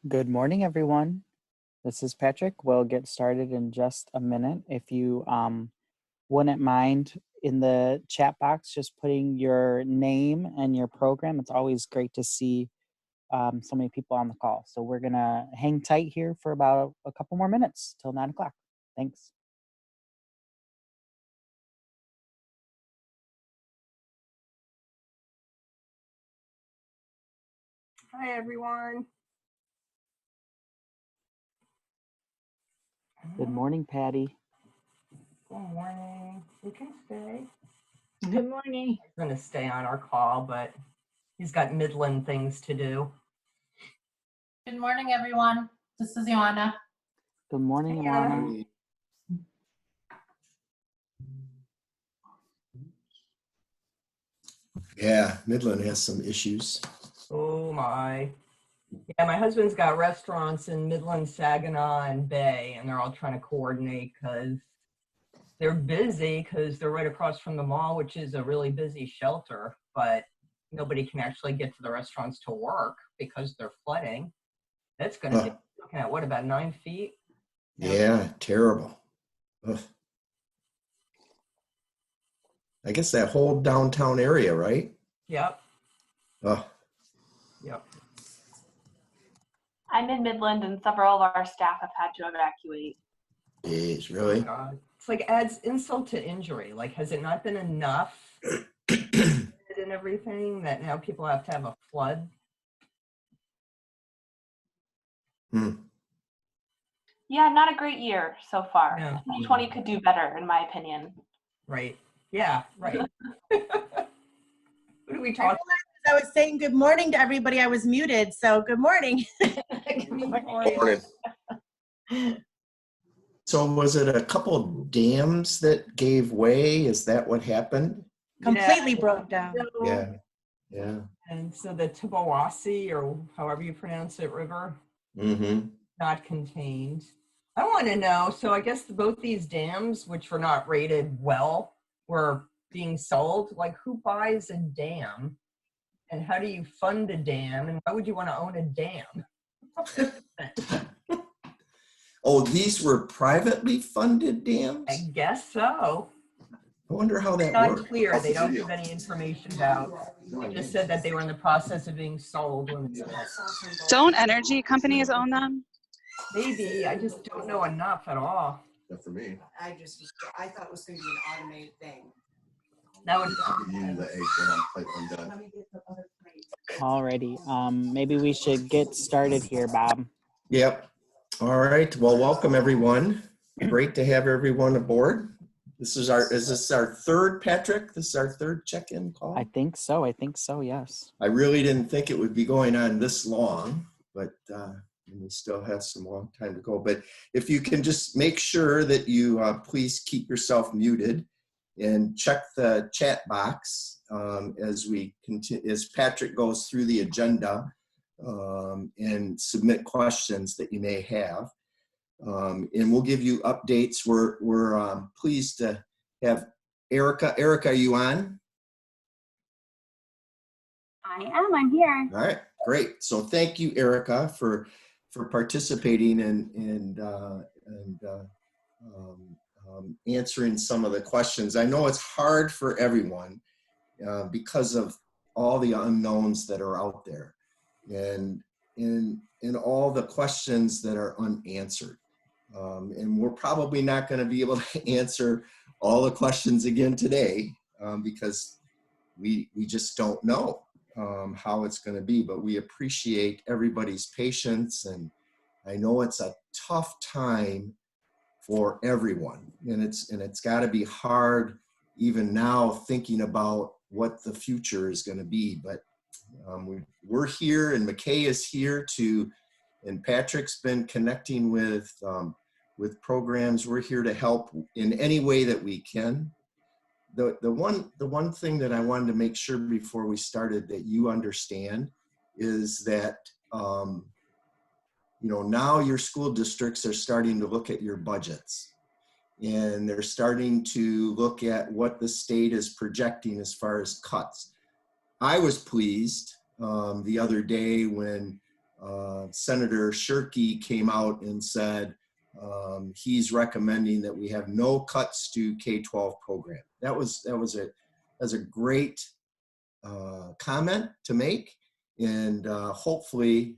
Good morning, everyone. This is Patrick. We'll get started in just a minute. If you wouldn't mind in the chat box just putting your name and your program. It's always great to see so many people on the call. So we're going to hang tight here for about a couple more minutes till 9 o'clock. Thanks. Hi, everyone. Good morning, Patty. Good morning. You can stay. Good morning. He's going to stay on our call, but he's got Midland things to do. Good morning, everyone. This is Joanna. Good morning, Hey, Alana. Yeah, Midland has some issues. Oh, my. Yeah, my husband's got restaurants in Midland, Saginaw, and Bay, and they're all trying to coordinate because they're busy because they're right across from the mall, which is a really busy shelter, but nobody can actually get to the restaurants to work because they're flooding. That's going to be looking at what, about 9 feet? Yeah, terrible. Ugh. I guess that whole downtown area, right? Yep. Oh, Yep. I'm in Midland, and several of our staff have had to evacuate. geez, really? God. It's like adds insult to injury. Like, has it not been enough and everything that now people have to have a flood? Yeah, not a great year so far. No. 2020 could do better, in my opinion. Right. Yeah, right. What are we talking? I was saying good morning to everybody. I was muted, so good morning. Good morning. So was it a couple dams that gave way? Is that what happened? Completely broke down. Yeah, yeah. And so the Tibbawasi, or however you pronounce it, river, Mm-hmm. not contained. I want to know, so I guess both these dams, which were not rated well, were being sold. Like, who buys a dam? And how do you fund a dam? And why would you want to own a dam? Oh, these were privately funded dams? I guess so. I wonder how that Not worked. clear. They don't give any information about. They just said that they were in the process of being sold. Don't energy companies own them? Maybe. I just don't know enough at all. Not for me. I thought it was going to be an automated thing. That would. I'll give you the egg when I'm done. Let me get the other plate. Alrighty. Maybe we should get started here, Bob. Yep. All right. Well, welcome everyone. Great to have everyone aboard. Is this our third, Patrick? This is our third check-in call? I think so, yes. I really didn't think it would be going on this long, but we still have some long time to go. But if you can just make sure that you please keep yourself muted and check the chat box as we continue, as Patrick goes through the agenda and submit questions that you may have. And we'll give you updates. We're pleased to have Erica. Erica, are you on? I am. I'm here. All right, great. So thank you, Erica, for participating and answering some of the questions. I know it's hard for everyone because of all the unknowns that are out there, and in all the questions that are unanswered. And we're probably not going to be able to answer all the questions again today because we just don't know how it's going to be, but we appreciate everybody's patience. And I know it's a tough time for everyone, and it's got to be hard even now thinking about what the future is going to be. But we're here, and MACAE is here and Patrick's been connecting with programs. We're here to help in any way that we can. The one thing that I wanted to make sure before we started that you understand is that now your school districts are starting to look at your budgets, and they're starting to look at what the state is projecting as far as cuts. I was pleased the other day when Senator Shirkey came out and said he's recommending that we have no cuts to K-12 program. That was a great comment to make, and hopefully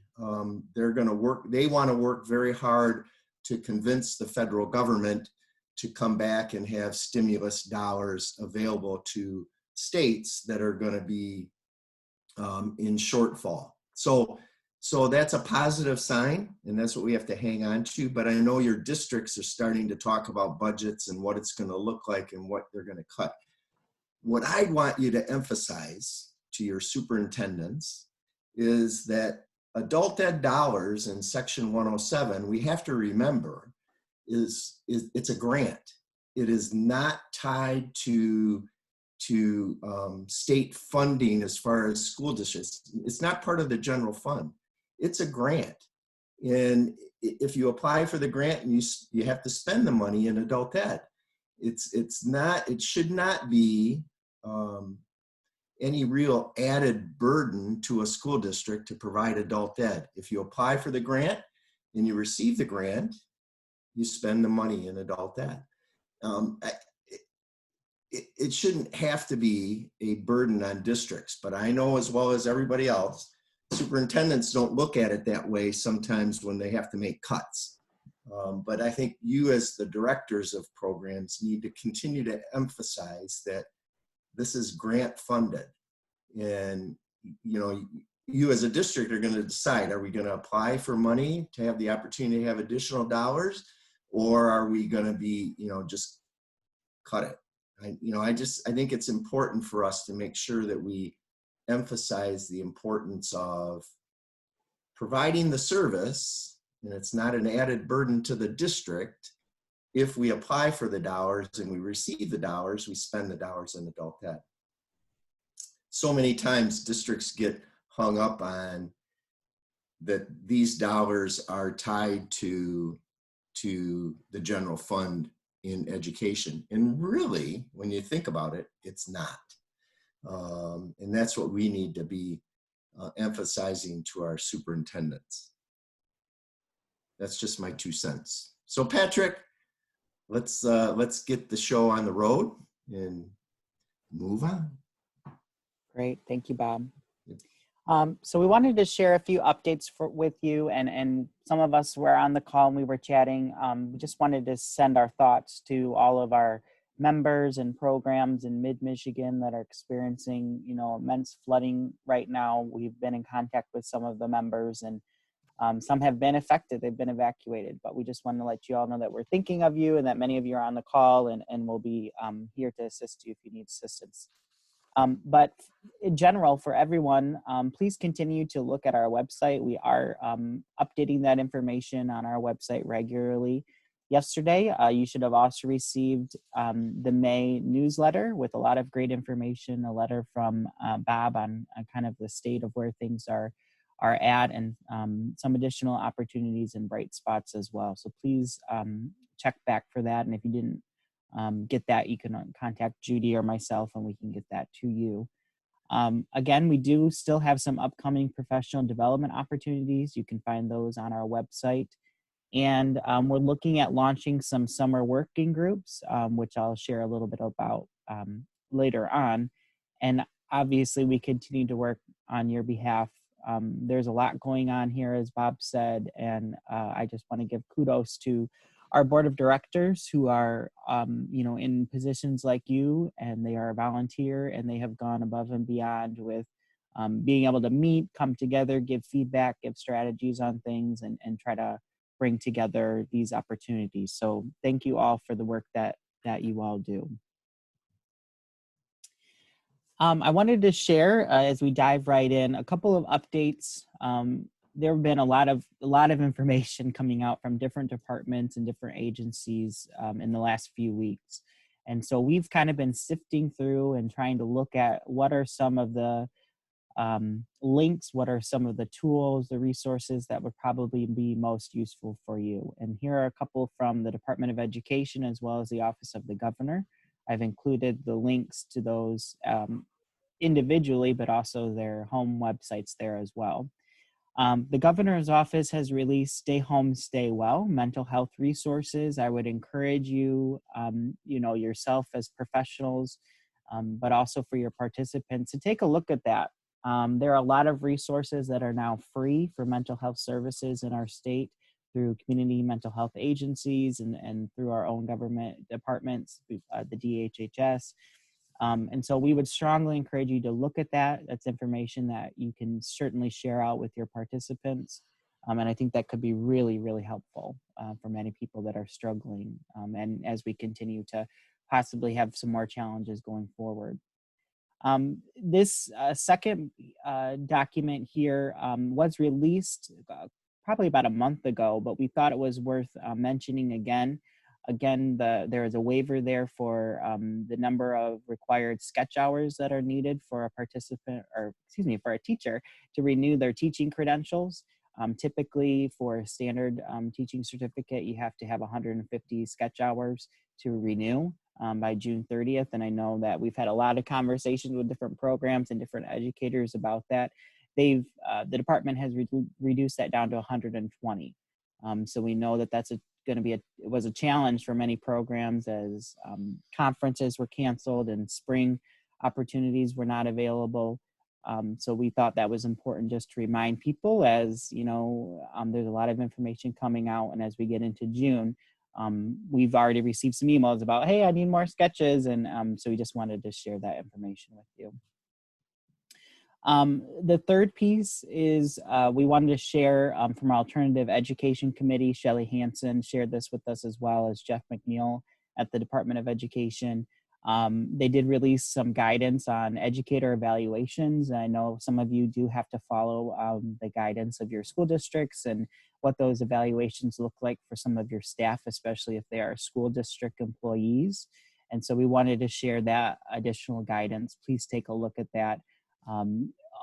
they're going to work. They want to work very hard to convince the federal government to come back and have stimulus dollars available to states that are going to be in shortfall. So that's a positive sign, and that's what we have to hang on to. But I know your districts are starting to talk about budgets and what it's going to look like and what they're going to cut. What I want you to emphasize to your superintendents is that adult ed dollars in Section 107, we have to remember, is it's a grant. It is not tied to state funding as far as school districts. It's not part of the general fund. It's a grant. And if you apply for the grant and you have to spend the money in adult ed, it should not be any real added burden to a school district to provide adult ed. If you apply for the grant and you receive the grant, you spend the money in adult ed. It shouldn't have to be a burden on districts, but I know as well as everybody else, superintendents don't look at it that way sometimes when they have to make cuts. But I think you as the directors of programs need to continue to emphasize that this is grant funded. And you as a district are going to decide, are we going to apply for money to have the opportunity to have additional dollars, or are we going to be, just cut it? I think it's important for us to make sure that we emphasize the importance of providing the service, and it's not an added burden to the district. If we apply for the dollars and we receive the dollars, we spend the dollars in adult ed. So many times districts get hung up on that these dollars are tied to the general fund in education. And really, when you think about it, it's not. And that's what we need to be emphasizing to our superintendents. That's just my 2 cents. So Patrick, let's get the show on the road and move on. Great, thank you, Bob. So we wanted to share a few updates with you, and some of us were on the call and we were chatting. We just wanted to send our thoughts to all of our members and programs in mid-Michigan that are experiencing, immense flooding right now. We've been in contact with some of the members, and some have been affected. They've been evacuated, but we just want to let you all know that we're thinking of you and that many of you are on the call, and we'll be here to assist you if you need assistance. But in general, for everyone, please continue to look at our website. We are updating that information on our website regularly. Yesterday, you should have also received the May newsletter with a lot of great information, a letter from Bob on kind of the state of where things are at, and some additional opportunities and bright spots as well. So please check back for that. And if you didn't get that, you can contact Judy or myself and we can get that to you. Again, we do still have some upcoming professional development opportunities. You can find those on our website. And we're looking at launching some summer working groups, which I'll share a little bit about later on. And obviously, we continue to work on your behalf. There's a lot going on here, as Bob said, and I just want to give kudos to our board of directors who are, in positions like you, and they are a volunteer, and they have gone above and beyond with being able to meet, come together, give feedback, give strategies on things, and try to bring together these opportunities. So thank you all for the work that you all do. I wanted to share, as we dive right in, a couple of updates. There have been a lot of information coming out from different departments and different agencies in the last few weeks. And so we've kind of been sifting through and trying to look at what are some of the links, what are some of the tools, the resources that would probably be most useful for you. And here are a couple from the Department of Education as well as the Office of the Governor. I've included the links to those individually, but also their home websites there as well. The governor's office has released Stay Home, Stay Well mental health resources. I would encourage you, yourself as professionals, but also for your participants to take a look at that. There are a lot of resources that are now free for mental health services in our state through community mental health agencies and through our own government departments, the DHHS. And so we would strongly encourage you to look at that. That's information that you can certainly share out with your participants. And I think that could be really, really helpful for many people that are struggling. And as we continue to possibly have some more challenges going forward. This second document here was released probably about a month ago, but we thought it was worth mentioning again. Again, there is a waiver there for the number of required sketch hours that are needed for a participant, or excuse me, for a teacher to renew their teaching credentials. Typically, for a standard teaching certificate, you have to have 150 sketch hours to renew by June 30th. And I know that we've had a lot of conversations with different programs and different educators about that. The department has reduced that down to 120. So we know that that's it was a challenge for many programs as conferences were canceled and spring opportunities were not available. So we thought that was important just to remind people, as there's a lot of information coming out, and as we get into June, we've already received some emails about, hey, I need more sketches, and so we just wanted to share that information with you. The third piece is we wanted to share from our Alternative Education Committee. Shelley Hansen shared this with us, as well as Jeff McNeil at the Department of Education. They did release some guidance on educator evaluations. I know some of you do have to follow the guidance of your school districts and what those evaluations look like for some of your staff, especially if they are school district employees. And so we wanted to share that additional guidance. Please take a look at that.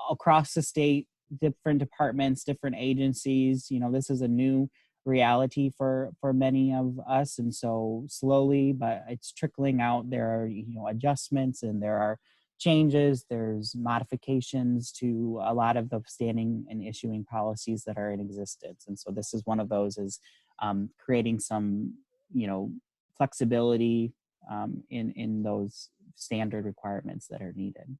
Across the state, different departments, different agencies, this is a new reality for many of us, and so slowly, but it's trickling out. There are adjustments, and there are changes, there's modifications to a lot of the standing and issuing policies that are in existence. And so this is one of those, is creating some flexibility in those standard requirements that are needed.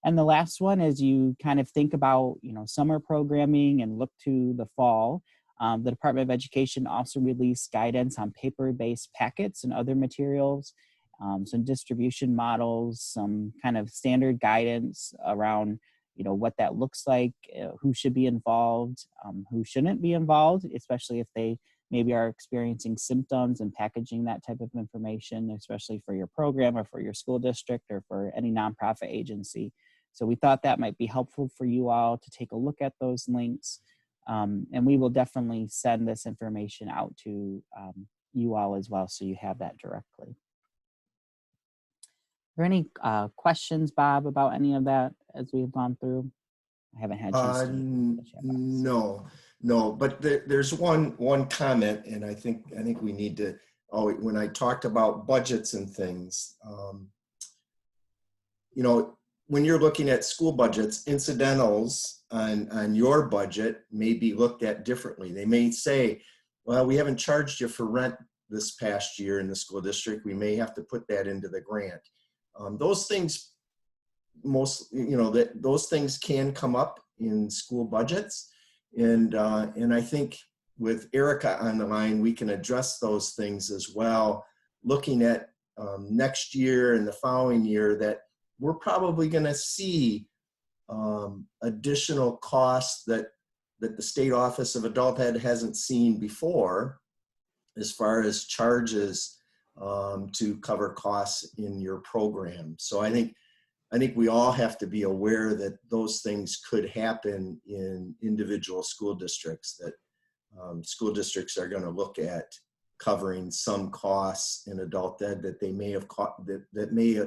And the last one, as you kind of think about, summer programming and look to the fall, the Department of Education also released guidance on paper-based packets and other materials, some distribution models, some kind of standard guidance around, what that looks like, who should be involved, who shouldn't be involved, especially if they maybe are experiencing symptoms, and packaging that type of information, especially for your program or for your school district or for any nonprofit agency. So we thought that might be helpful for you all to take a look at those links. And we will definitely send this information out to you all as well, so you have that directly. Are there any questions, Bob, about any of that as we've gone through? I haven't had a chance to look at the chat box. No, but there's one comment, and I think we need to, when I talked about budgets and things, when you're looking at school budgets, incidentals on your budget may be looked at differently. They may say, well, we haven't charged you for rent this past year in the school district. We may have to put that into the grant. Those things, those things can come up in school budgets. And I think with Erica on the line, we can address those things as well, looking at next year and the following year, that we're probably going to see additional costs that the State Office of Adult Ed hasn't seen before, as far as charges to cover costs in your program. So I think we all have to be aware that those things could happen in individual school districts, that school districts are going to look at covering some costs in adult ed that they may have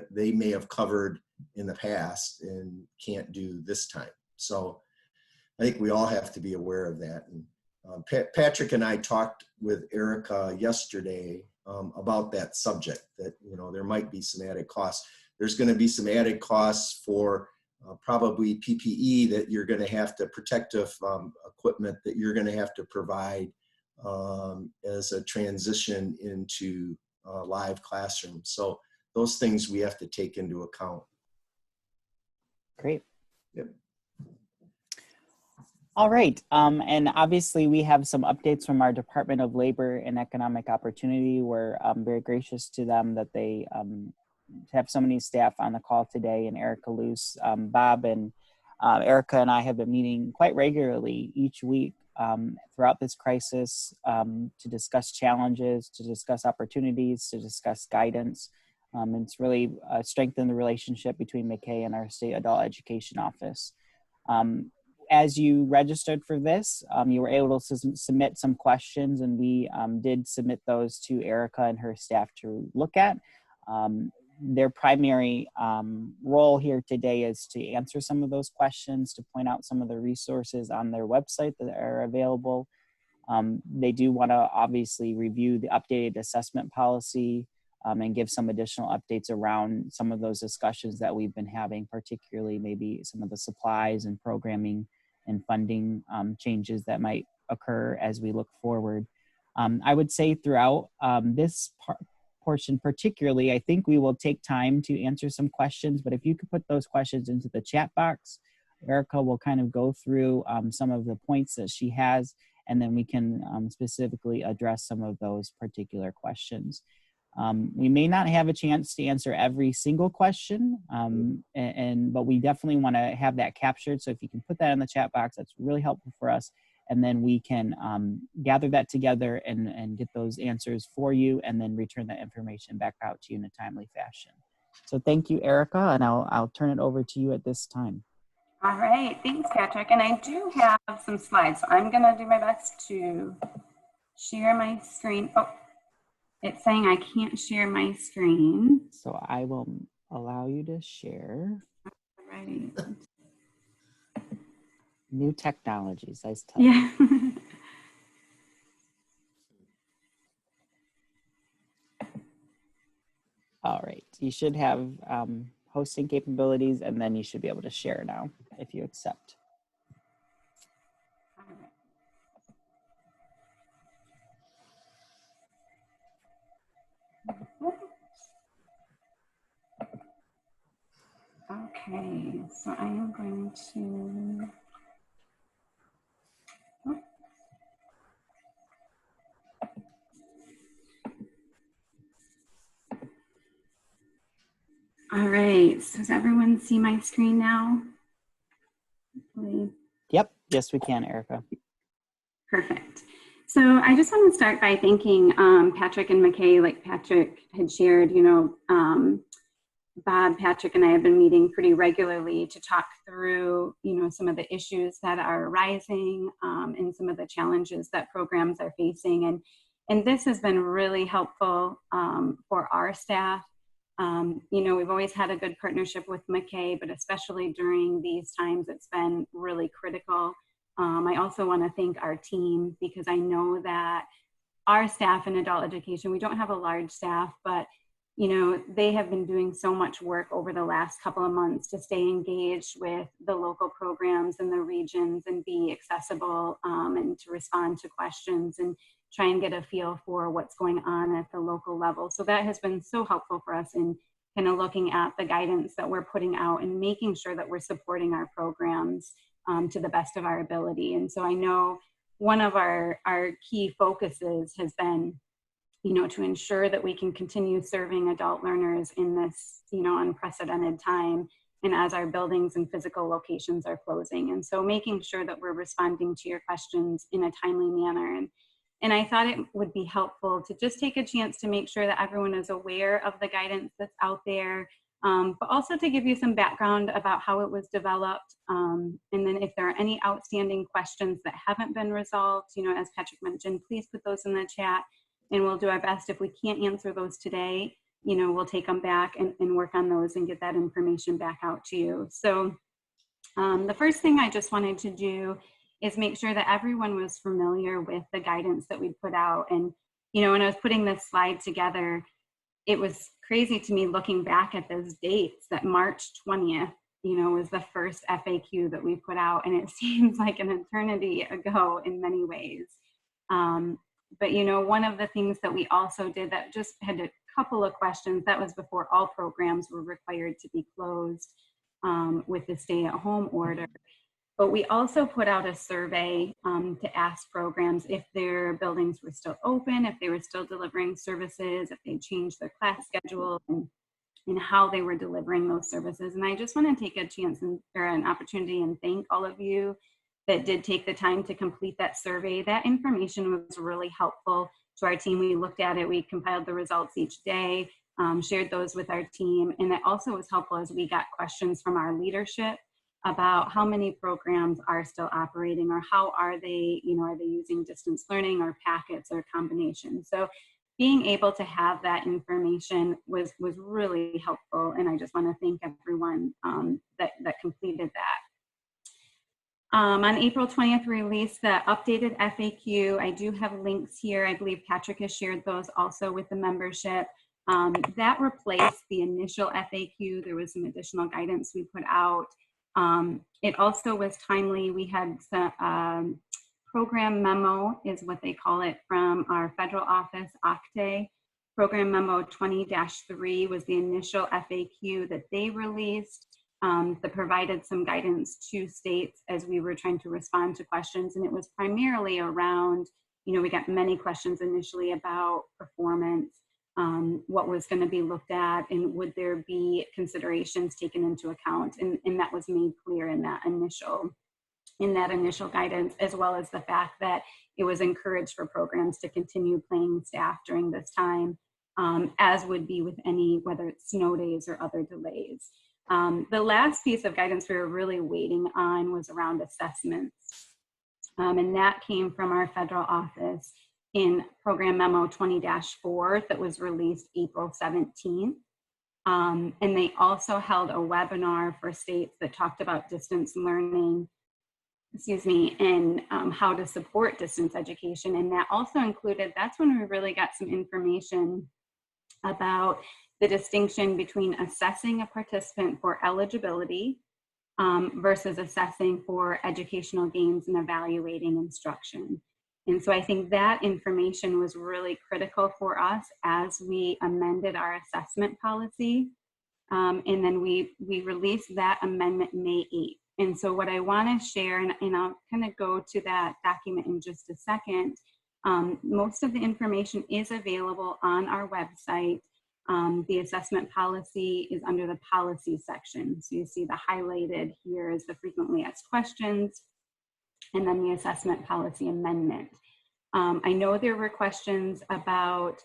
they may have covered in the past and can't do this time. So I think we all have to be aware of that. And Patrick and I talked with Erica yesterday about that subject, that there might be some added costs. There's going to be some added costs for probably PPE that you're going to have to, protective equipment that you're going to have to provide as a transition into live classrooms. So those things we have to take into account. Great. Yep. All right, and obviously we have some updates from our Department of Labor and Economic Opportunity. We're very gracious to them that they have so many staff on the call today, and Erica Luce, Bob and Erica and I have been meeting quite regularly each week throughout this crisis to discuss challenges, to discuss opportunities, to discuss guidance. And it's really strengthened the relationship between MACAE and our state adult education office. As you registered for this, you were able to submit some questions, and we did submit those to Erica and her staff to look at. Their primary role here today is to answer some of those questions, to point out some of the resources on their website that are available. They do want to obviously review the updated assessment policy and give some additional updates around some of those discussions that we've been having, particularly maybe some of the supplies and programming and funding changes that might occur as we look forward. I would say throughout this portion particularly, I think we will take time to answer some questions, but if you could put those questions into the chat box, Erica will kind of go through some of the points that she has, and then we can specifically address some of those particular questions. We may not have a chance to answer every single question, but we definitely want to have that captured. So if you can put that in the chat box, that's really helpful for us. And then we can gather that together and get those answers for you, and then return that information back out to you in a timely fashion. So thank you, Erica, and I'll turn it over to you at this time. All right, thanks, Patrick. And I do have some slides, so I'm gonna do my best to share my screen. Oh, it's saying I can't share my screen. So I will allow you to share. Alrighty. New technologies, I tell you. Yeah. All right, you should have hosting capabilities, and then you should be able to share now if you accept. Okay, so I am going to. All right, so does everyone see my screen now? Hopefully. Yep, yes we can, Erica. Perfect. So I just want to start by thanking Patrick and MACAE. Like Patrick had shared, Bob, Patrick, and I have been meeting pretty regularly to talk through, some of the issues that are arising and some of the challenges that programs are facing. And this has been really helpful for our staff. We've always had a good partnership with MACAE, but especially during these times, it's been really critical. I also want to thank our team, because I know that our staff in adult education, we don't have a large staff, but they have been doing so much work over the last couple of months to stay engaged with the local programs and the regions and be accessible and to respond to questions and try and get a feel for what's going on at the local level. So that has been so helpful for us in kind of looking at the guidance that we're putting out and making sure that we're supporting our programs to the best of our ability. And so I know one of our key focuses has been to ensure that we can continue serving adult learners in this, unprecedented time, and as our buildings and physical locations are closing. And so making sure that we're responding to your questions in a timely manner. And I thought it would be helpful to just take a chance to make sure that everyone is aware of the guidance that's out there, but also to give you some background about how it was developed. And then if there are any outstanding questions that haven't been resolved, as Patrick mentioned, please put those in the chat. And we'll do our best. If we can't answer those today, we'll take them back and work on those and get that information back out to you. So the first thing I just wanted to do is make sure that everyone was familiar with the guidance that we'd put out. And, when I was putting this slide together, it was crazy to me looking back at those dates, that March 20th was the first FAQ that we put out, and it seems like an eternity ago in many ways. But one of the things that we also did that just had a couple of questions, that was before all programs were required to be closed with the stay-at-home order. But we also put out a survey to ask programs if their buildings were still open, if they were still delivering services, if they changed their class schedule, and how they were delivering those services. And I just want to take a chance or an opportunity and thank all of you that did take the time to complete that survey. That information was really helpful to our team. We looked at it, we compiled the results each day, shared those with our team. And it also was helpful as we got questions from our leadership about how many programs are still operating, or how are they, are they using distance learning or packets or combinations. So being able to have that information was really helpful. And I just want to thank everyone that completed that. On April 20th, we released the updated FAQ. I do have links here. I believe Patrick has shared those also with the membership. That replaced the initial FAQ. There was some additional guidance we put out. It also was timely. We had some program memo, is what they call it, from our federal office, MACAE. Program memo 20-3 was the initial FAQ that they released. That provided some guidance to states as we were trying to respond to questions. And it was primarily around, we got many questions initially about performance, what was going to be looked at, and would there be considerations taken into account. And that was made clear in that initial guidance, as well as the fact that it was encouraged for programs to continue paying staff during this time, as would be with any, whether it's snow days or other delays. The last piece of guidance we were really waiting on was around assessments. And that came from our federal office in program memo 20-4 that was released April 17th. And they also held a webinar for states that talked about distance learning, and how to support distance education. And that also included, that's when we really got some information about the distinction between assessing a participant for eligibility versus assessing for educational gains and evaluating instruction. And so I think that information was really critical for us as we amended our assessment policy. And then we released that amendment May 8th. And so what I want to share, and I'll kind of go to that document in just a second, most of the information is available on our website. The assessment policy is under the policy section. So you see the highlighted here is the frequently asked questions, and then the assessment policy amendment. I know there were questions about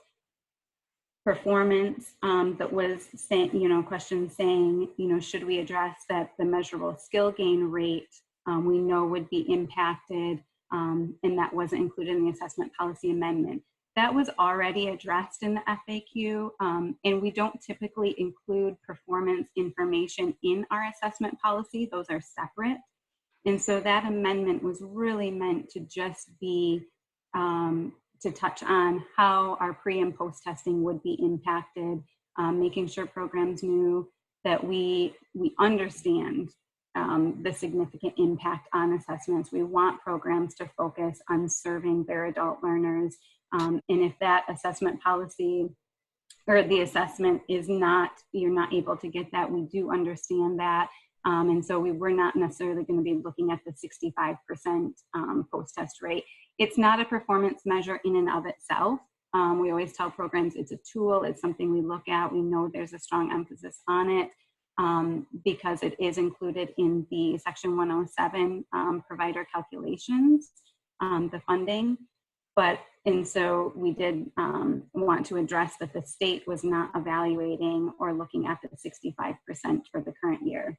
performance that was saying, questions saying, should we address that the measurable skill gain rate we know would be impacted, and that wasn't included in the assessment policy amendment. That was already addressed in the FAQ, and we don't typically include performance information in our assessment policy. Those are separate. And so that amendment was really meant to just be, to touch on how our pre and post testing would be impacted, making sure programs knew that we understand the significant impact on assessments. We want programs to focus on serving their adult learners. And if that assessment policy or the assessment is not, you're not able to get that, we do understand that. And so we're not necessarily going to be looking at the 65% post-test rate. It's not a performance measure in and of itself. We always tell programs it's a tool, it's something we look at. We know there's a strong emphasis on it because it is included in the Section 107 provider calculations, the funding. And so we did want to address that the state was not evaluating or looking at the 65% for the current year.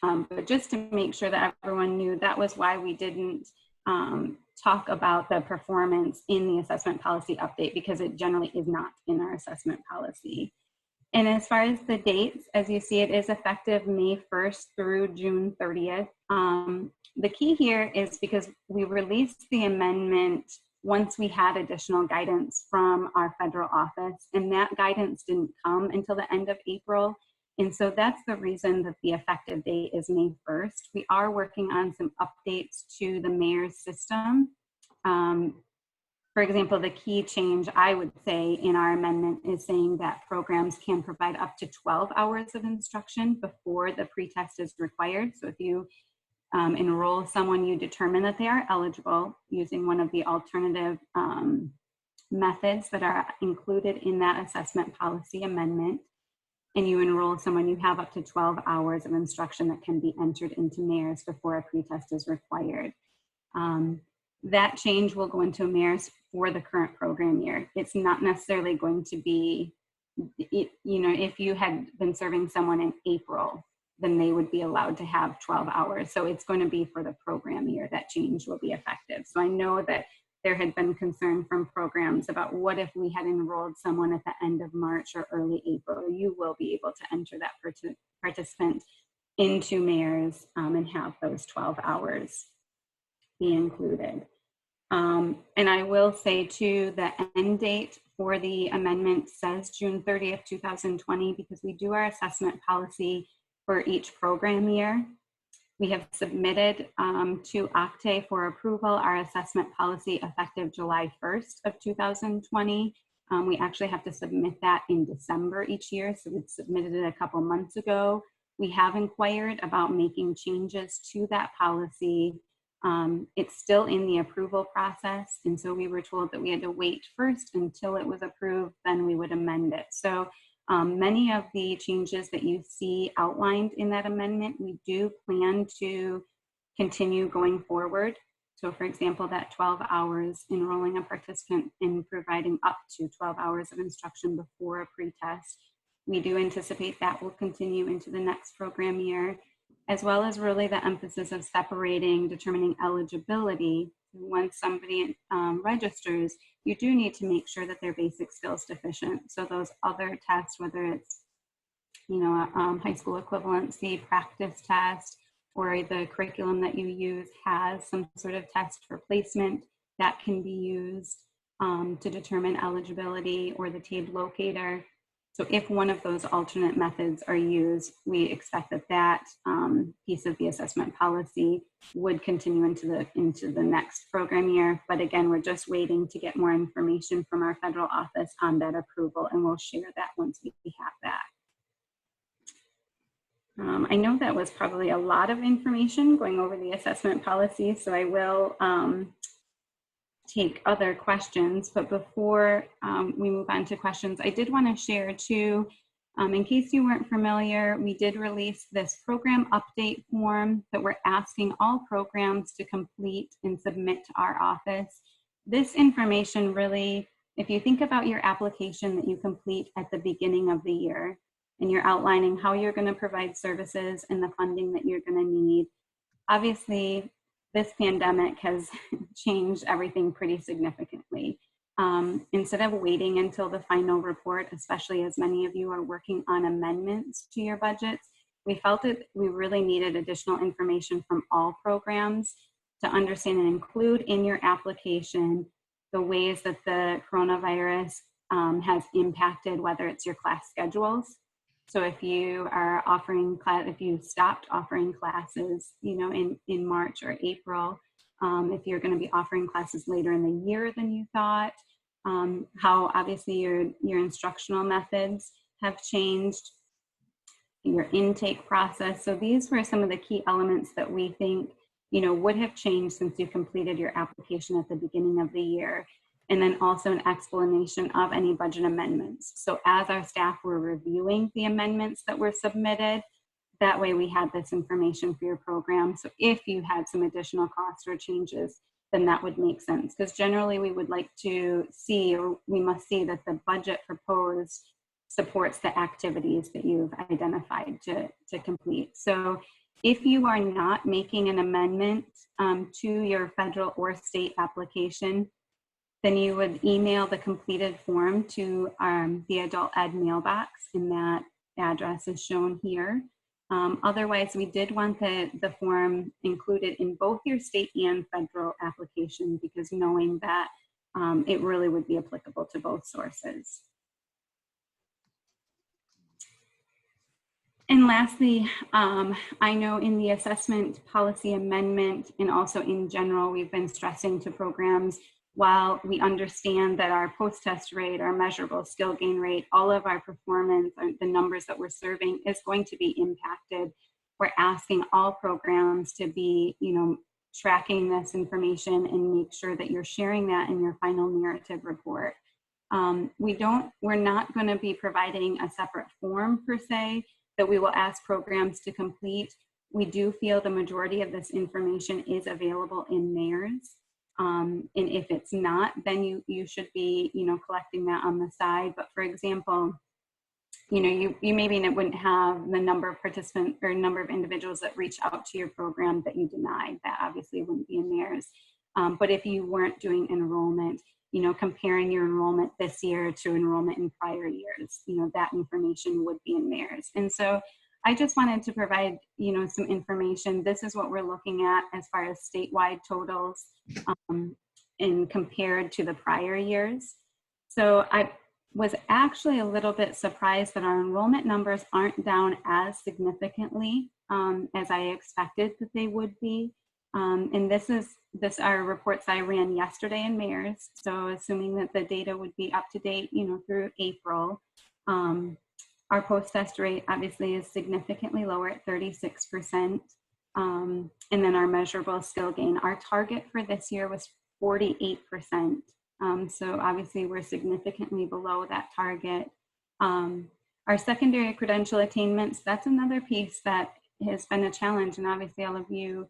But just to make sure that everyone knew, that was why we didn't talk about the performance in the assessment policy update, because it generally is not in our assessment policy. And as far as the dates, as you see, it is effective May 1st through June 30th. The key here is because we released the amendment once we had additional guidance from our federal office, and that guidance didn't come until the end of April. And so that's the reason that the effective date is May 1st. We are working on some updates to the mayor's system. For example, the key change I would say in our amendment is saying that programs can provide up to 12 hours of instruction before the pretest is required. So if you enroll someone, you determine that they are eligible using one of the alternative methods that are included in that assessment policy amendment, and you enroll someone, you have up to 12 hours of instruction that can be entered into MARES before a pretest is required. That change will go into MARES for the current program year. It's not necessarily going to be, if you had been serving someone in April, then they would be allowed to have 12 hours. So it's going to be for the program year that change will be effective. So I know that there had been concern from programs about what if we had enrolled someone at the end of March or early April. You will be able to enter that participant into MARES and have those 12 hours be included. And I will say too, the end date for the amendment says June 30th, 2020, because we do our assessment policy for each program year. We have submitted to MACAE for approval our assessment policy effective July 1st of 2020. We actually have to submit that in December each year, so we submitted it a couple months ago. We have inquired about making changes to that policy. It's still in the approval process, and so we were told that we had to wait first until it was approved, then we would amend it. So many of the changes that you see outlined in that amendment, we do plan to continue going forward. So for example, that 12 hours, enrolling a participant in providing up to 12 hours of instruction before a pretest, we do anticipate that will continue into the next program year, as well as really the emphasis of separating, determining eligibility. Once somebody registers, you do need to make sure that they're basic skills deficient. So those other tests, whether it's a high school equivalency practice test, or the curriculum that you use has some sort of test for placement that can be used to determine eligibility, or the TABE locator. So if one of those alternate methods are used, we expect that that piece of the assessment policy would continue into the next program year. But again, we're just waiting to get more information from our federal office on that approval, and we'll share that once we have that. I know that was probably a lot of information going over the assessment policy, so I will take other questions. But before we move on to questions, I did want to share too, in case you weren't familiar, we did release this program update form that we're asking all programs to complete and submit to our office. This information really, if you think about your application that you complete at the beginning of the year, and you're outlining how you're going to provide services and the funding that you're going to need, obviously this pandemic has changed everything pretty significantly. Instead of waiting until the final report, especially as many of you are working on amendments to your budgets, we felt that we really needed additional information from all programs to understand and include in your application the ways that the coronavirus has impacted, whether it's your class schedules. So if you are offering class, if you stopped offering classes, in March or April, if you're going to be offering classes later in the year than you thought, how obviously your instructional methods have changed, your intake process. So these were some of the key elements that we think, would have changed since you completed your application at the beginning of the year. And then also an explanation of any budget amendments. So as our staff were reviewing the amendments that were submitted, that way we had this information for your program. So if you had some additional costs or changes, then that would make sense. Because generally we would like to see, or we must see, that the budget proposed supports the activities that you've identified to complete. So if you are not making an amendment to your federal or state application, then you would email the completed form to the adult ed mailbox, and that address is shown here. Otherwise, we did want the form included in both your state and federal application, because knowing that it really would be applicable to both sources. And lastly, I know in the assessment policy amendment and also in general, we've been stressing to programs, while we understand that our post-test rate, our measurable skill gain rate, all of our performance, the numbers that we're serving is going to be impacted. We're asking all programs to be, tracking this information and make sure that you're sharing that in your final narrative report. We're not going to be providing a separate form per se that we will ask programs to complete. We do feel the majority of this information is available in MARES. And if it's not, then you should be, collecting that on the side. But for example, you maybe wouldn't have the number of participants or number of individuals that reach out to your program that you denied. That obviously wouldn't be in MARES. But if you weren't doing enrollment, comparing your enrollment this year to enrollment in prior years, that information would be in MARES. And so I just wanted to provide, some information. This is what we're looking at as far as statewide totals and compared to the prior years. So I was actually a little bit surprised that our enrollment numbers aren't down as significantly as I expected that they would be. And this are reports I ran yesterday in MARES. So assuming that the data would be up to date, through April, our post-test rate obviously is significantly lower at 36%. And then our measurable skill gain, our target for this year was 48%. So obviously we're significantly below that target. Our secondary credential attainments, that's another piece that has been a challenge. And obviously all of you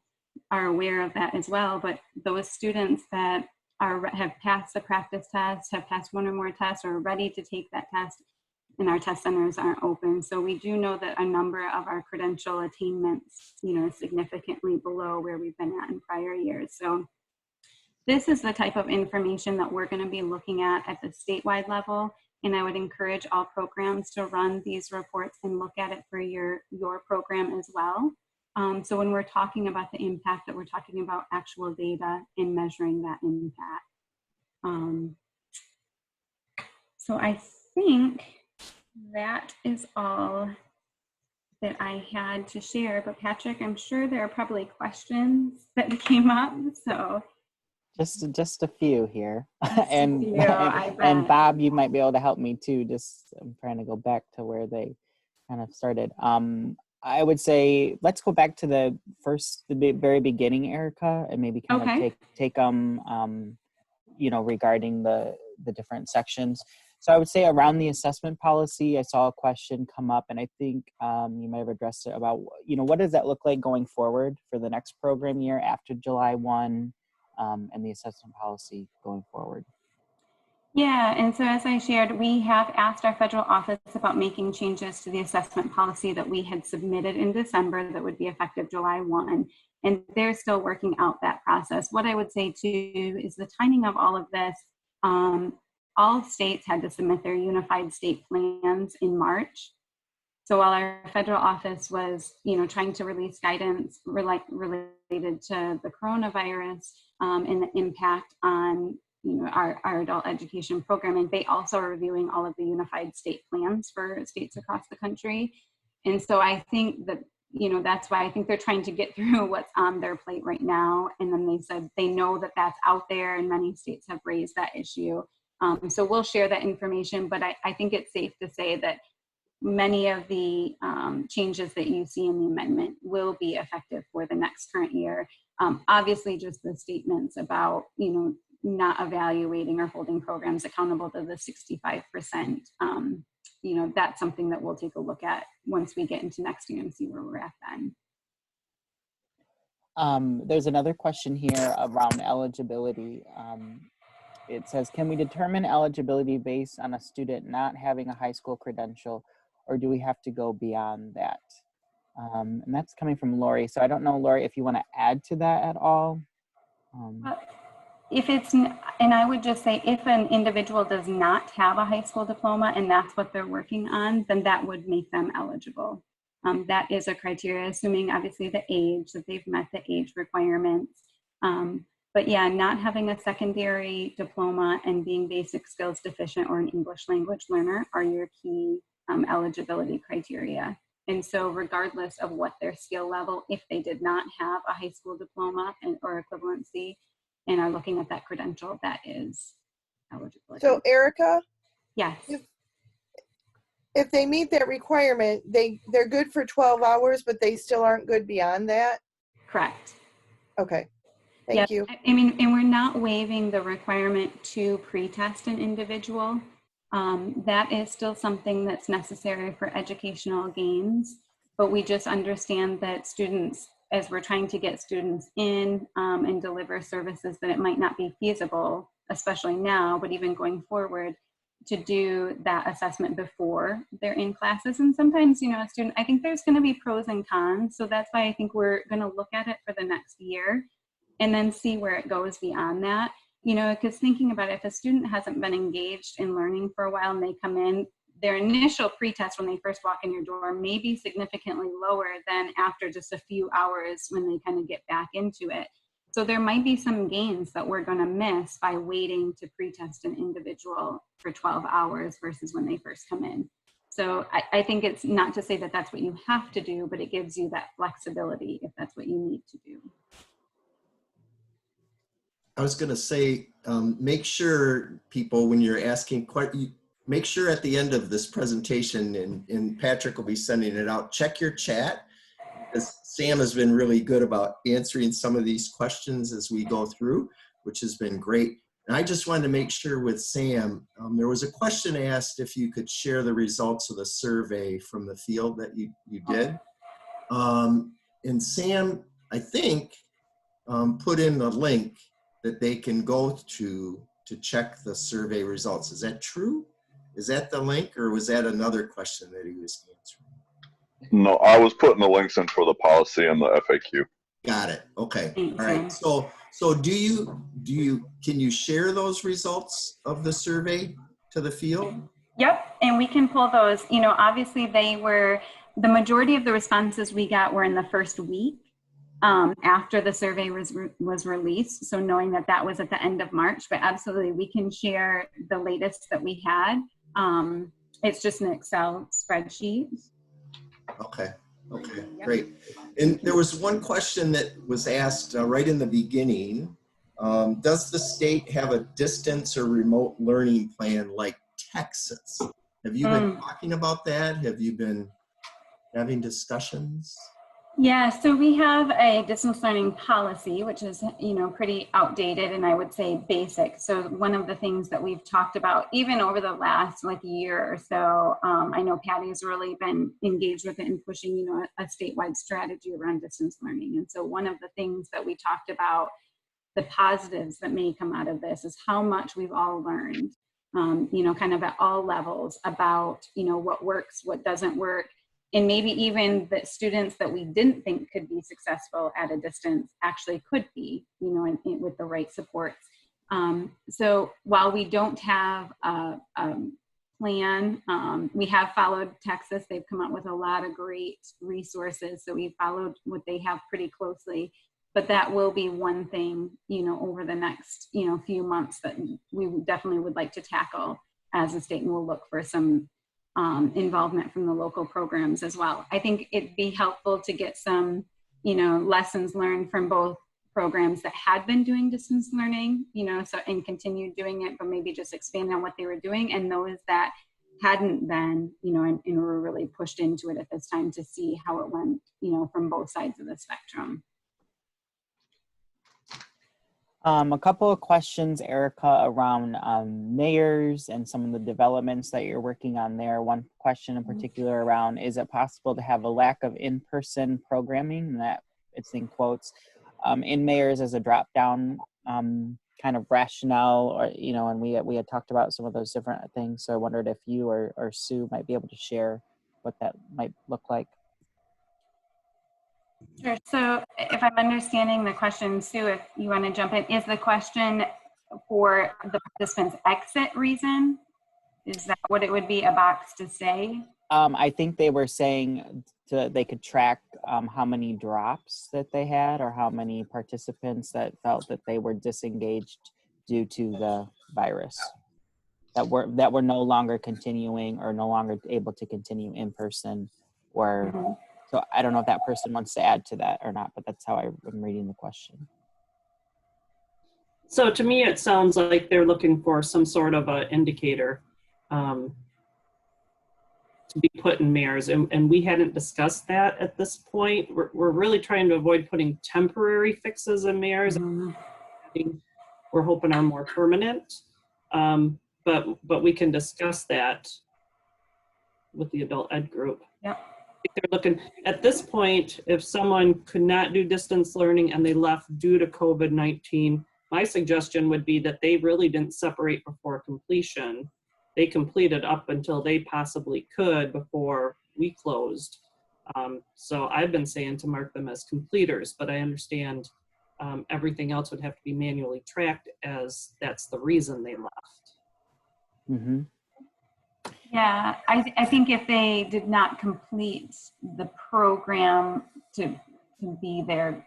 are aware of that as well, but those students that have passed the practice test, have passed one or more tests, or are ready to take that test, and our test centers aren't open. So we do know that a number of our credential attainments, is significantly below where we've been at in prior years. So this is the type of information that we're going to be looking at the statewide level. And I would encourage all programs to run these reports and look at it for your program as well. So when we're talking about the impact, that we're talking about actual data and measuring that impact. So I think that is all that I had to share. But Patrick, I'm sure there are probably questions that came up. So Just a few here. and Bob, you might be able to help me too. I'm trying to go back to where they kind of started. I would say let's go back to the very beginning, Erica, and maybe kind of take regarding the different sections. So I would say around the assessment policy, I saw a question come up, and I think you might have addressed it about, what does that look like going forward for the next program year after July 1 and the assessment policy going forward? Yeah, and so as I shared, we have asked our federal office about making changes to the assessment policy that we had submitted in December that would be effective July 1, and they're still working out that process. What I would say too is the timing of all of this, all states had to submit their unified state plans in March. So while our federal office was, trying to release guidance related to the coronavirus and the impact on our adult education programming, they also are reviewing all of the unified state plans for states across the country. And so I think that, that's why I think they're trying to get through what's on their plate right now. And then they said they know that that's out there and many states have raised that issue. So we'll share that information, but I think it's safe to say that many of the changes that you see in the amendment will be effective for the next current year. Obviously, just the statements about, not evaluating or holding programs accountable to the 65%, that's something that we'll take a look at once we get into next year and see where we're at then. There's another question here around eligibility. It says, can we determine eligibility based on a student not having a high school credential, or do we have to go beyond that? And that's coming from Lori. So I don't know, Lori, if you want to add to that at all. And I would just say, if an individual does not have a high school diploma and that's what they're working on, then that would make them eligible. That is a criteria, assuming obviously the age, that they've met the age requirements. But yeah, not having a secondary diploma and being basic skills deficient or an English language learner are your key eligibility criteria. And so regardless of what their skill level, if they did not have a high school diploma or equivalency and are looking at that credential, that is eligible. So Erica, Yes. if they meet that requirement, they're good for 12 hours, but they still aren't good beyond that? Correct. Okay. Thank you. I mean, and we're not waiving the requirement to pre-test an individual. That is still something that's necessary for educational gains, but we just understand that students, as we're trying to get students in and deliver services, that it might not be feasible, especially now, but even going forward, to do that assessment before they're in classes. And sometimes, you know, a student, I think there's going to be pros and cons. So that's why I think we're going to look at it for the next year and then see where it goes beyond that. You know, because thinking about it, if a student hasn't been engaged in learning for a while and they come in, their initial pretest when they first walk in your door may be significantly lower than after just a few hours when they kind of get back into it. So there might be some gains that we're going to miss by waiting to pretest an individual for 12 hours versus when they first come in. So I think it's not to say that that's what you have to do, but it gives you that flexibility if that's what you need to do. I was going to say, make sure people, when you're asking, make sure at the end of this presentation, and Patrick will be sending it out, check your chat, because Sam has been really good about answering some of these questions as we go through, which has been great. And I just wanted to make sure with Sam, there was a question asked if you could share the results of the survey from the field that you did. And Sam, I think, put in the link that they can go to check the survey results. Is that true? Is that the link, or was that another question that he was answering? No, I was putting the links in for the policy and the FAQ. Got it. Okay. All right. So can you share those results of the survey to the field? Yep, and we can pull those. You know, obviously the majority of the responses we got were in the first week after the survey was released. So knowing that that was at the end of March, but absolutely we can share the latest that we had. It's just an Excel spreadsheet. Okay. Okay, great. And there was one question that was asked right in the beginning. Does the state have a distance or remote learning plan like Texas? Have you been talking about that? Have you been having discussions? Yeah, so we have a distance learning policy, which is, you know, pretty outdated and I would say basic. So one of the things that we've talked about, even over the last year or so, I know Patty's really been engaged with it and pushing, you know, a statewide strategy around distance learning. And so one of the things that we talked about, the positives that may come out of this, is how much we've all learned, you know, kind of at all levels about, you know, what works, what doesn't work. And maybe even the students that we didn't think could be successful at a distance actually could be, you know, with the right supports. So while we don't have a plan, we have followed Texas. They've come up with a lot of great resources. So we followed what they have pretty closely. But that will be one thing, you know, over the next, you know, few months that we definitely would like to tackle as a state, and we'll look for some involvement from the local programs as well. I think it'd be helpful to get some, you know, lessons learned from both programs that had been doing distance learning, you know, so and continued doing it, but maybe just expand on what they were doing, and those that hadn't been, you know, and were really pushed into it at this time to see how it went, you know, from both sides of the spectrum. A couple of questions, Erica, around mayors and some of the developments that you're working on there. One question in particular around, is it possible to have a lack of in-person programming? And that it's in quotes, in mayors as a drop-down kind of rationale, or, you know, and we had talked about some of those different things. So I wondered if you or Sue might be able to share what that might look like. Sure. So if I'm understanding the question, Sue, if you want to jump in, is the question for the participants' exit reason? Is that what it would be, a box to say? I think they were saying they could track how many drops that they had, or how many participants that felt that they were disengaged due to the virus, that were no longer continuing or no longer able to continue in person or Mhm. so I don't know if that person wants to add to that or not, but that's how I'm reading the question. So to me, it sounds like they're looking for some sort of a indicator to be put in mares, and we hadn't discussed that at this point. We're really trying to avoid putting temporary fixes in mares. Mhm. We're hoping are more permanent, but we can discuss that with the adult ed group. Yep. They're looking at this point, if someone could not do distance learning and they left due to COVID-19, my suggestion would be that they really didn't separate before completion. They completed up until they possibly could before we closed. So I've been saying to mark them as completers, but I understand everything else would have to be manually tracked, as that's the reason they left. Mm-hmm. Yeah, I think if they did not complete the program to be their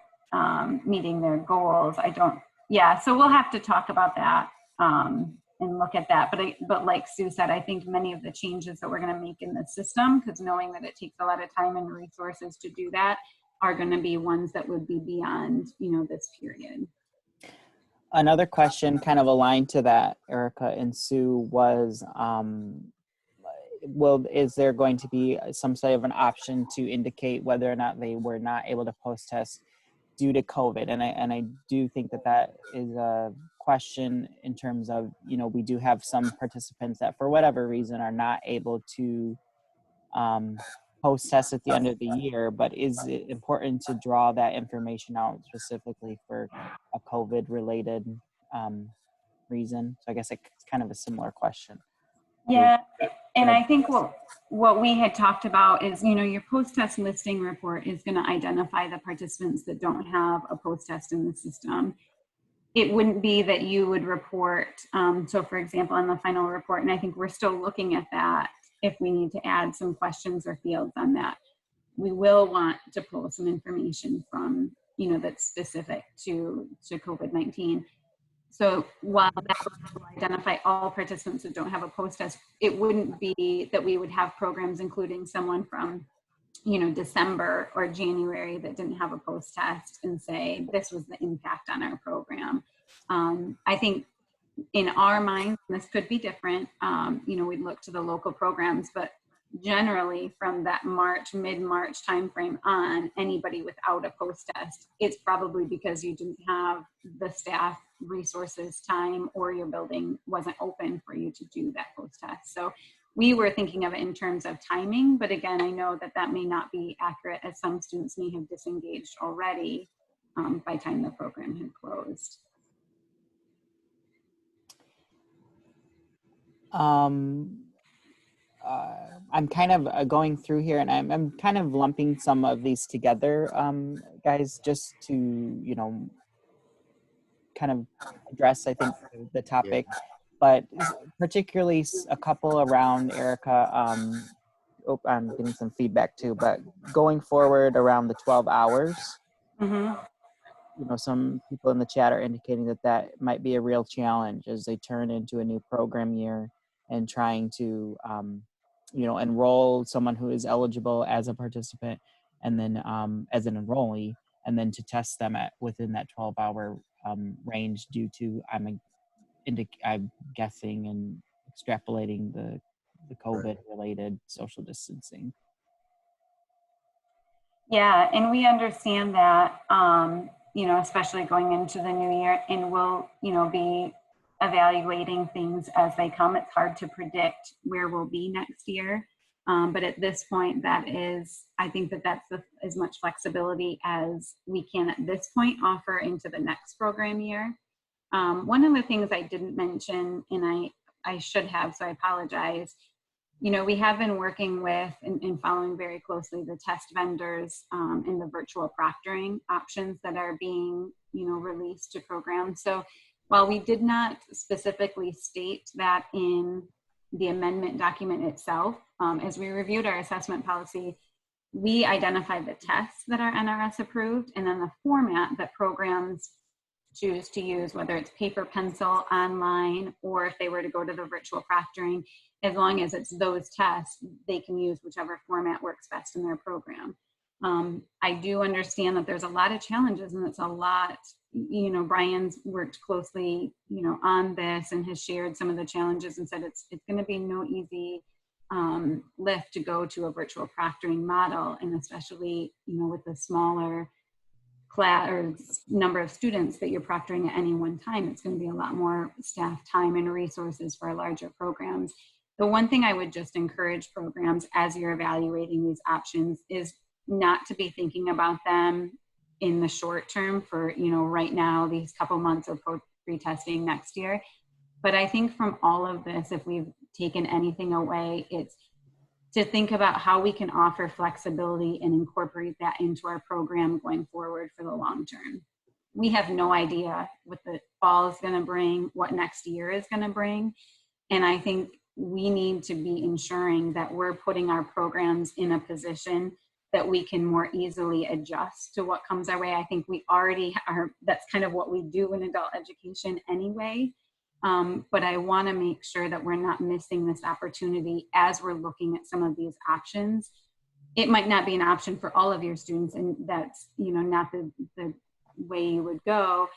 meeting their goals, so we'll have to talk about that and look at that. But like Sue said, I think many of the changes that we're going to make in the system, because knowing that it takes a lot of time and resources to do that, are going to be ones that would be beyond, this period. Another question kind of aligned to that, Erica and Sue, was is there going to be some sort of an option to indicate whether or not they were not able to post test due to COVID? And I do think that is a question in terms of, we do have some participants that for whatever reason are not able to post test at the end of the year, but is it important to draw that information out specifically for a COVID related reason? So I guess it's kind of a similar question. Yeah, and I think what we had talked about is, your post-test listing report is going to identify the participants that don't have a post-test in the system. It wouldn't be that you would report, so for example, on the final report, and I think we're still looking at that, if we need to add some questions or fields on that, we will want to pull some information from, that's specific to COVID-19. So while that will identify all participants that don't have a post-test, it wouldn't be that we would have programs including someone from, December or January that didn't have a post-test and say, this was the impact on our program. I think in our minds, this could be different. We'd look to the local programs, but generally from that mid-March timeframe on, anybody without a post-test, it's probably because you didn't have the staff, resources, time, or your building wasn't open for you to do that post-test. So we were thinking of it in terms of timing, but again, I know that may not be accurate, as some students may have disengaged already by the time the program had closed. I'm kind of going through here, and I'm kind of lumping some of these together, guys, just to, kind of address, I think, the topic, but particularly a couple around, Erica, I'm getting some feedback too, but going forward around the 12 hours, Mm-hmm. Some people in the chat are indicating that might be a real challenge as they turn into a new program year and trying to, enroll someone who is eligible as a participant and then as an enrollee, and then to test them within that 12-hour range due to, I'm guessing and extrapolating the COVID-related social distancing. Yeah, and we understand that, especially going into the new year, and we'll, be evaluating things as they come. It's hard to predict where we'll be next year. But at this point, I think that's as much flexibility as we can at this point offer into the next program year. One of the things I didn't mention, and I should have, so I apologize. We have been working with and following very closely the test vendors and the virtual proctoring options that are being, released to programs. So while we did not specifically state that in the amendment document itself, as we reviewed our assessment policy, we identified the tests that are NRS approved and then the format that programs choose to use, whether it's paper, pencil, online, or if they were to go to the virtual proctoring, as long as it's those tests, they can use whichever format works best in their program. I do understand that there's a lot of challenges, and it's a lot, you know, Brian's worked closely, you know, on this and has shared some of the challenges and said it's going to be no easy lift to go to a virtual proctoring model, and especially, you know, with the smaller class or number of students that you're proctoring at any one time, it's going to be a lot more staff time and resources for larger programs. The one thing I would just encourage programs as you're evaluating these options is not to be thinking about them in the short term for, you know, right now, these couple months of pre-testing next year. But I think from all of this, if we've taken anything away, it's to think about how we can offer flexibility and incorporate that into our program going forward for the long term. We have no idea what the fall is going to bring, what next year is going to bring. And I think we need to be ensuring that we're putting our programs in a position that we can more easily adjust to what comes our way. I think we already are, that's kind of what we do in adult education anyway. But I want to make sure that we're not missing this opportunity as we're looking at some of these options. It might not be an option for all of your students, and that's, you know, not the way you would go.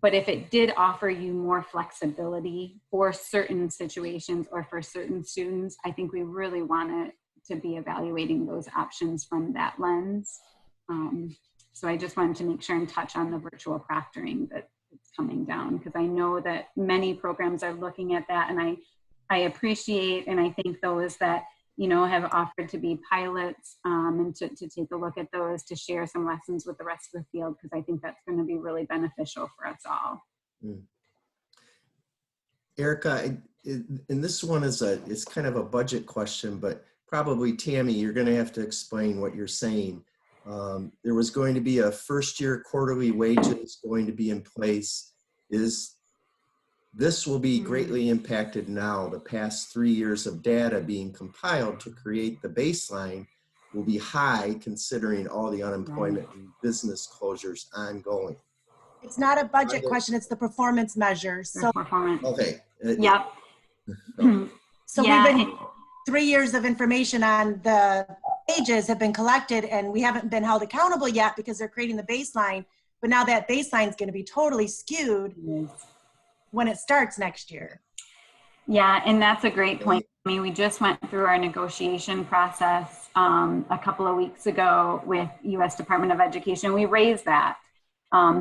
But if it did offer you more flexibility for certain situations or for certain students, I think we really want to be evaluating those options from that lens. So I just wanted to make sure and touch on the virtual proctoring that it's coming down, because I know that many programs are looking at that, and I appreciate and I think those that, you know, have offered to be pilots and to take a look at those, to share some lessons with the rest of the field, because I think that's going to be really beneficial for us all. Erica, and this one is it's kind of a budget question, but probably Tammy, you're going to have to explain what you're saying. There was going to be a first-year quarterly wages going to be in place. This will be greatly impacted now. The past 3 years of data being compiled to create the baseline will be high, considering all the unemployment and business closures ongoing. It's not a budget question, it's the performance measures. So, okay. Yep. So yeah, we've been 3 years of information on the wages have been collected, and we haven't been held accountable yet because they're creating the baseline. But now that baseline is going to be totally skewed when it starts next year. Yeah, and that's a great point. I mean, we just went through our negotiation process a couple of weeks ago with U.S. Department of Education. We raised that.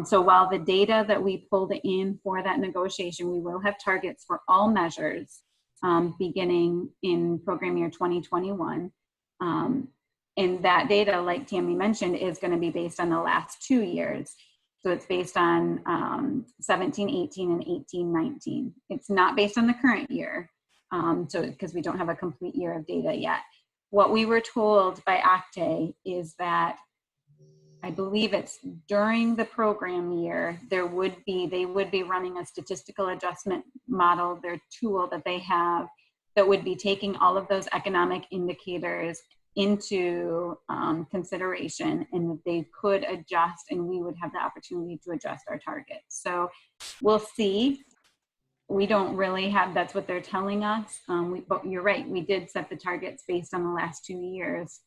So while the data that we pulled in for that negotiation, we will have targets for all measures beginning in program year 2021. And that data, like Tammy mentioned, is going to be based on the last 2 years. So it's based on 17-18 and 18-19. It's not based on the current year, so because we don't have a complete year of data yet. What we were told by MACAE is that I believe it's during the program year, they would be running a statistical adjustment model, their tool that they have, that would be taking all of those economic indicators into consideration, and that they could adjust, and we would have the opportunity to adjust our targets. So we'll see. We don't really have, that's what they're telling us. But you're right, we did set the targets based on the last 2 years,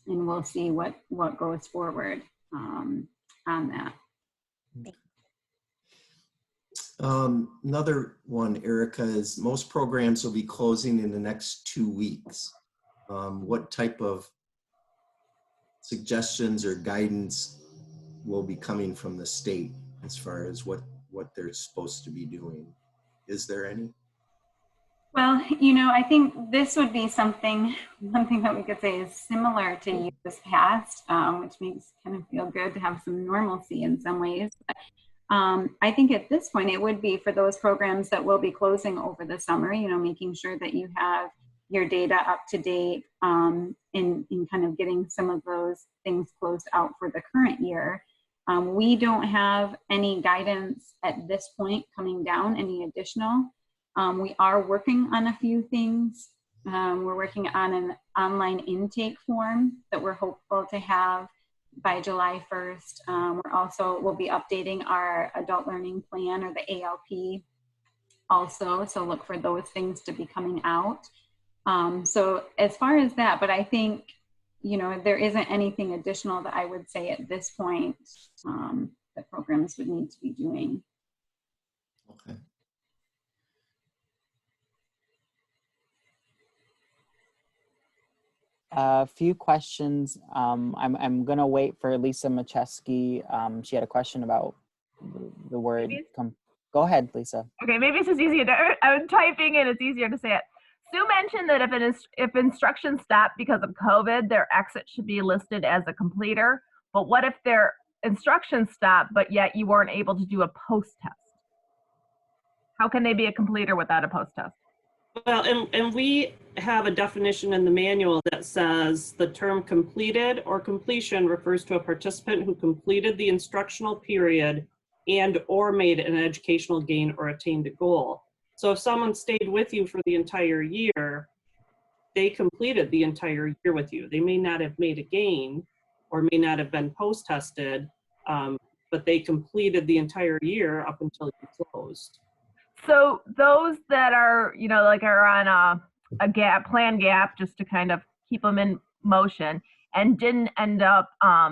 and we'll see what goes forward on that. Another one, Erica, is most programs will be closing in the next 2 weeks. What type of suggestions or guidance will be coming from the state as far as what they're supposed to be doing? Is there any? Well, you know, I think this would be one thing that we could say is similar to years past, which makes kind of feel good to have some normalcy in some ways. But, I think at this point, it would be for those programs that will be closing over the summer, you know, making sure that you have your data up to date in kind of getting some of those things closed out for the current year. We don't have any guidance at this point coming down, any additional. We are working on a few things. We're working on an online intake form that we're hopeful to have by July 1st. We'll be updating our adult learning plan, or the ALP also. So look for those things to be coming out. So as far as that, but I think, there isn't anything additional that I would say at this point that programs would need to be doing. Okay. A few questions. I'm gonna wait for Lisa Macheski. She had a question about the word. Go ahead, Lisa. Okay, maybe it's just easier to, I'm typing and it's easier to say it. Sue mentioned that if instruction stopped because of COVID, their exit should be listed as a completer. But what if their instruction stopped, but yet you weren't able to do a post-test? How can they be a completer without a post-test? Well, and we have a definition in the manual that says the term completed or completion refers to a participant who completed the instructional period and or made an educational gain or attained a goal. So if someone stayed with you for the entire year, they completed the entire year with you. They may not have made a gain or may not have been post-tested, but they completed the entire year up until you closed. So those that are, like are on a plan gap, just to kind of keep them in motion, and didn't end up,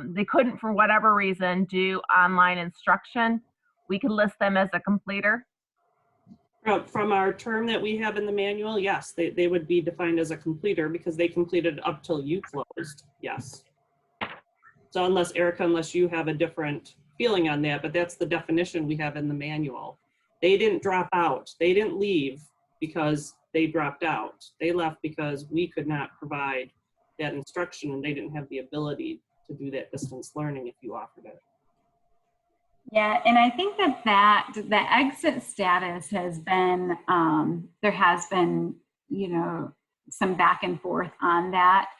they couldn't for whatever reason do online instruction, we could list them as a completer? From our term that we have in the manual, yes, they would be defined as a completer because they completed up till you closed, yes. So unless you have a different feeling on that, but that's the definition we have in the manual. They didn't drop out. They didn't leave because they dropped out. They left because we could not provide that instruction and they didn't have the ability to do that distance learning if you offered it. Yeah, and I think that the exit status has been, there has been, some back and forth on that,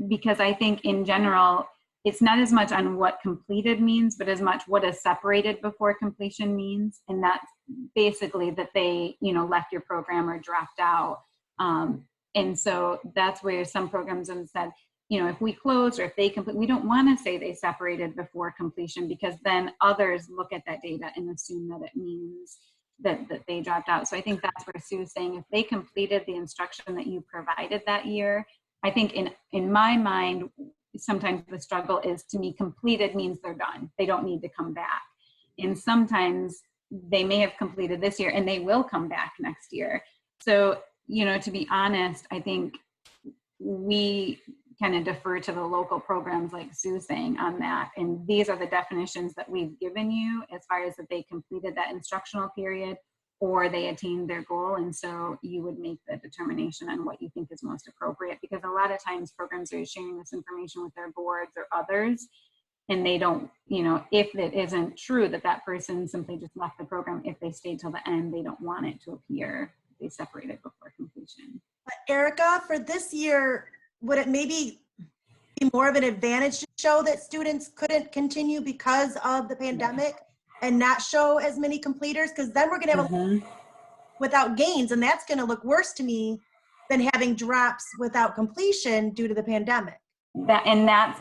because I think in general, it's not as much on what completed means, but as much what is separated before completion means. And that's basically that they, left your program or dropped out. And so that's where some programs have said, if we close or if they complete, we don't want to say they separated before completion, because then others look at that data and assume that it means that they dropped out. So I think that's where Sue's saying if they completed the instruction that you provided that year, I think in my mind, sometimes the struggle is, to me, completed means they're done. They don't need to come back. And sometimes they may have completed this year and they will come back next year. So, to be honest, I think we kind of defer to the local programs like Sue's saying on that. And these are the definitions that we've given you as far as that they completed that instructional period or they attained their goal. And so you would make the determination on what you think is most appropriate, because a lot of times programs are sharing this information with their boards or others, and they don't, if it isn't true that that person simply just left the program, if they stayed till the end, they don't want it to appear they separated before completion. But Erica, for this year, would it maybe be more of an advantage to show that students couldn't continue because of the pandemic and not show as many completers? Because then we're going to have a without gains, and that's going to look worse to me than having drops without completion due to the pandemic. That's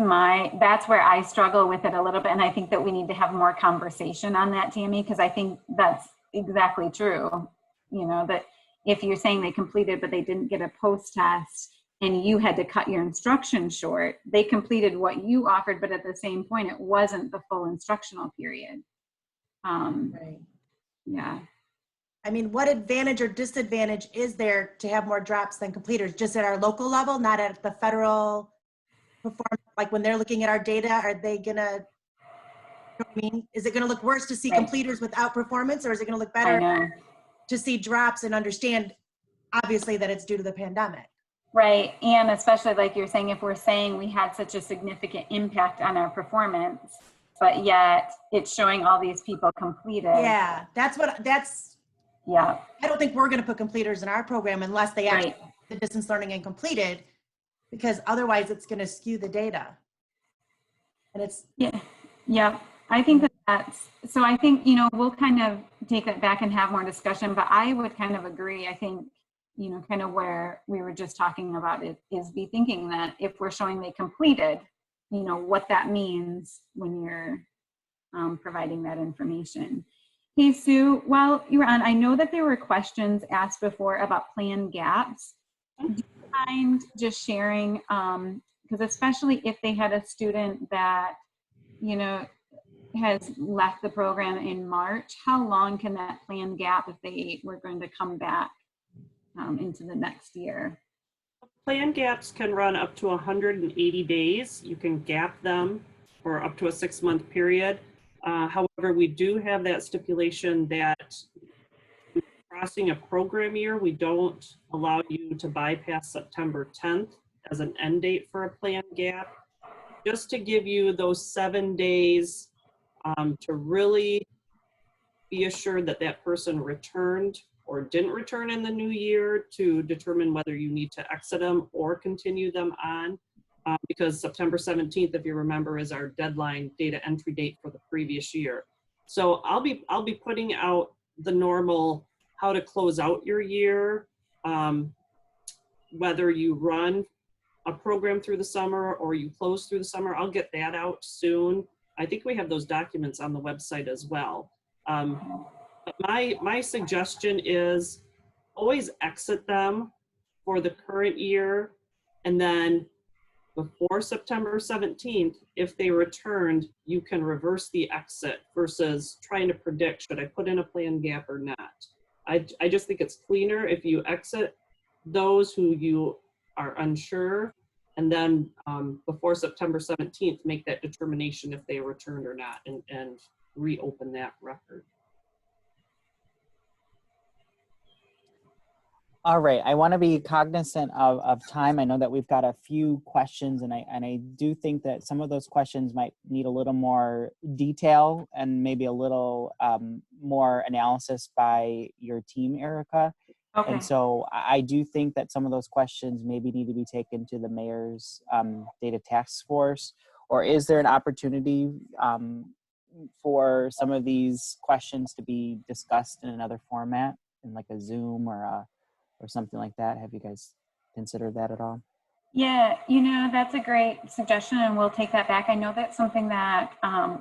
where I struggle with it a little bit, and I think that we need to have more conversation on that, Tammy, because I think that's exactly true. That if you're saying they completed but they didn't get a post-test and you had to cut your instruction short, they completed what you offered, but at the same point, it wasn't the full instructional period. Right. Yeah. I mean, what advantage or disadvantage is there to have more drops than completers? Just at our local level, not at the federal performance? Like when they're looking at our data, are they gonna, is it gonna look worse to see completers without performance, or is it gonna look better to see drops and understand, obviously, that it's due to the pandemic? Right, and especially like you're saying, if we're saying we had such a significant impact on our performance, but yet it's showing all these people completed. Yeah, yeah. I don't think we're going to put completers in our program unless they actually the distance learning and completed, because otherwise it's going to skew the data. And it's yeah. I think that's so. I think we'll kind of take that back and have more discussion. But I would kind of agree. I think kind of where we were just talking about it is be thinking that if we're showing they completed, what that means when you're providing that information. Hey, Sue, while you were on, I know that there were questions asked before about plan gaps. Do you mind just sharing, because especially if they had a student that, has left the program in March, how long can that plan gap if they were going to come back into the next year? Plan gaps can run up to 180 days. You can gap them for up to a 6-month period. However, we do have that stipulation that crossing a program year, we don't allow you to bypass September 10th as an end date for a plan gap, just to give you those 7 days to really be assured that that person returned or didn't return in the new year, to determine whether you need to exit them or continue them on. Because September 17th, if you remember, is our deadline data entry date for the previous year. So I'll be putting out the normal how to close out your year, whether you run a program through the summer or you close through the summer. I'll get that out soon. I think we have those documents on the website as well. But my suggestion is always exit them for the current year, and then before September 17th, if they returned, you can reverse the exit versus trying to predict, should I put in a plan gap or not? I just think it's cleaner if you exit those who you are unsure, and then before September 17th, make that determination if they returned or not, and reopen that record. All right, I want to be cognizant of time. I know that we've got a few questions, and I do think that some of those questions might need a little more detail and maybe a little more analysis by your team, Erica. Okay. And so I do think that some of those questions maybe need to be taken to the mayor's data task force. Or is there an opportunity for some of these questions to be discussed in another format, in like a Zoom or something like that? Have you guys considered that at all? Yeah, that's a great suggestion, and we'll take that back. I know that's something that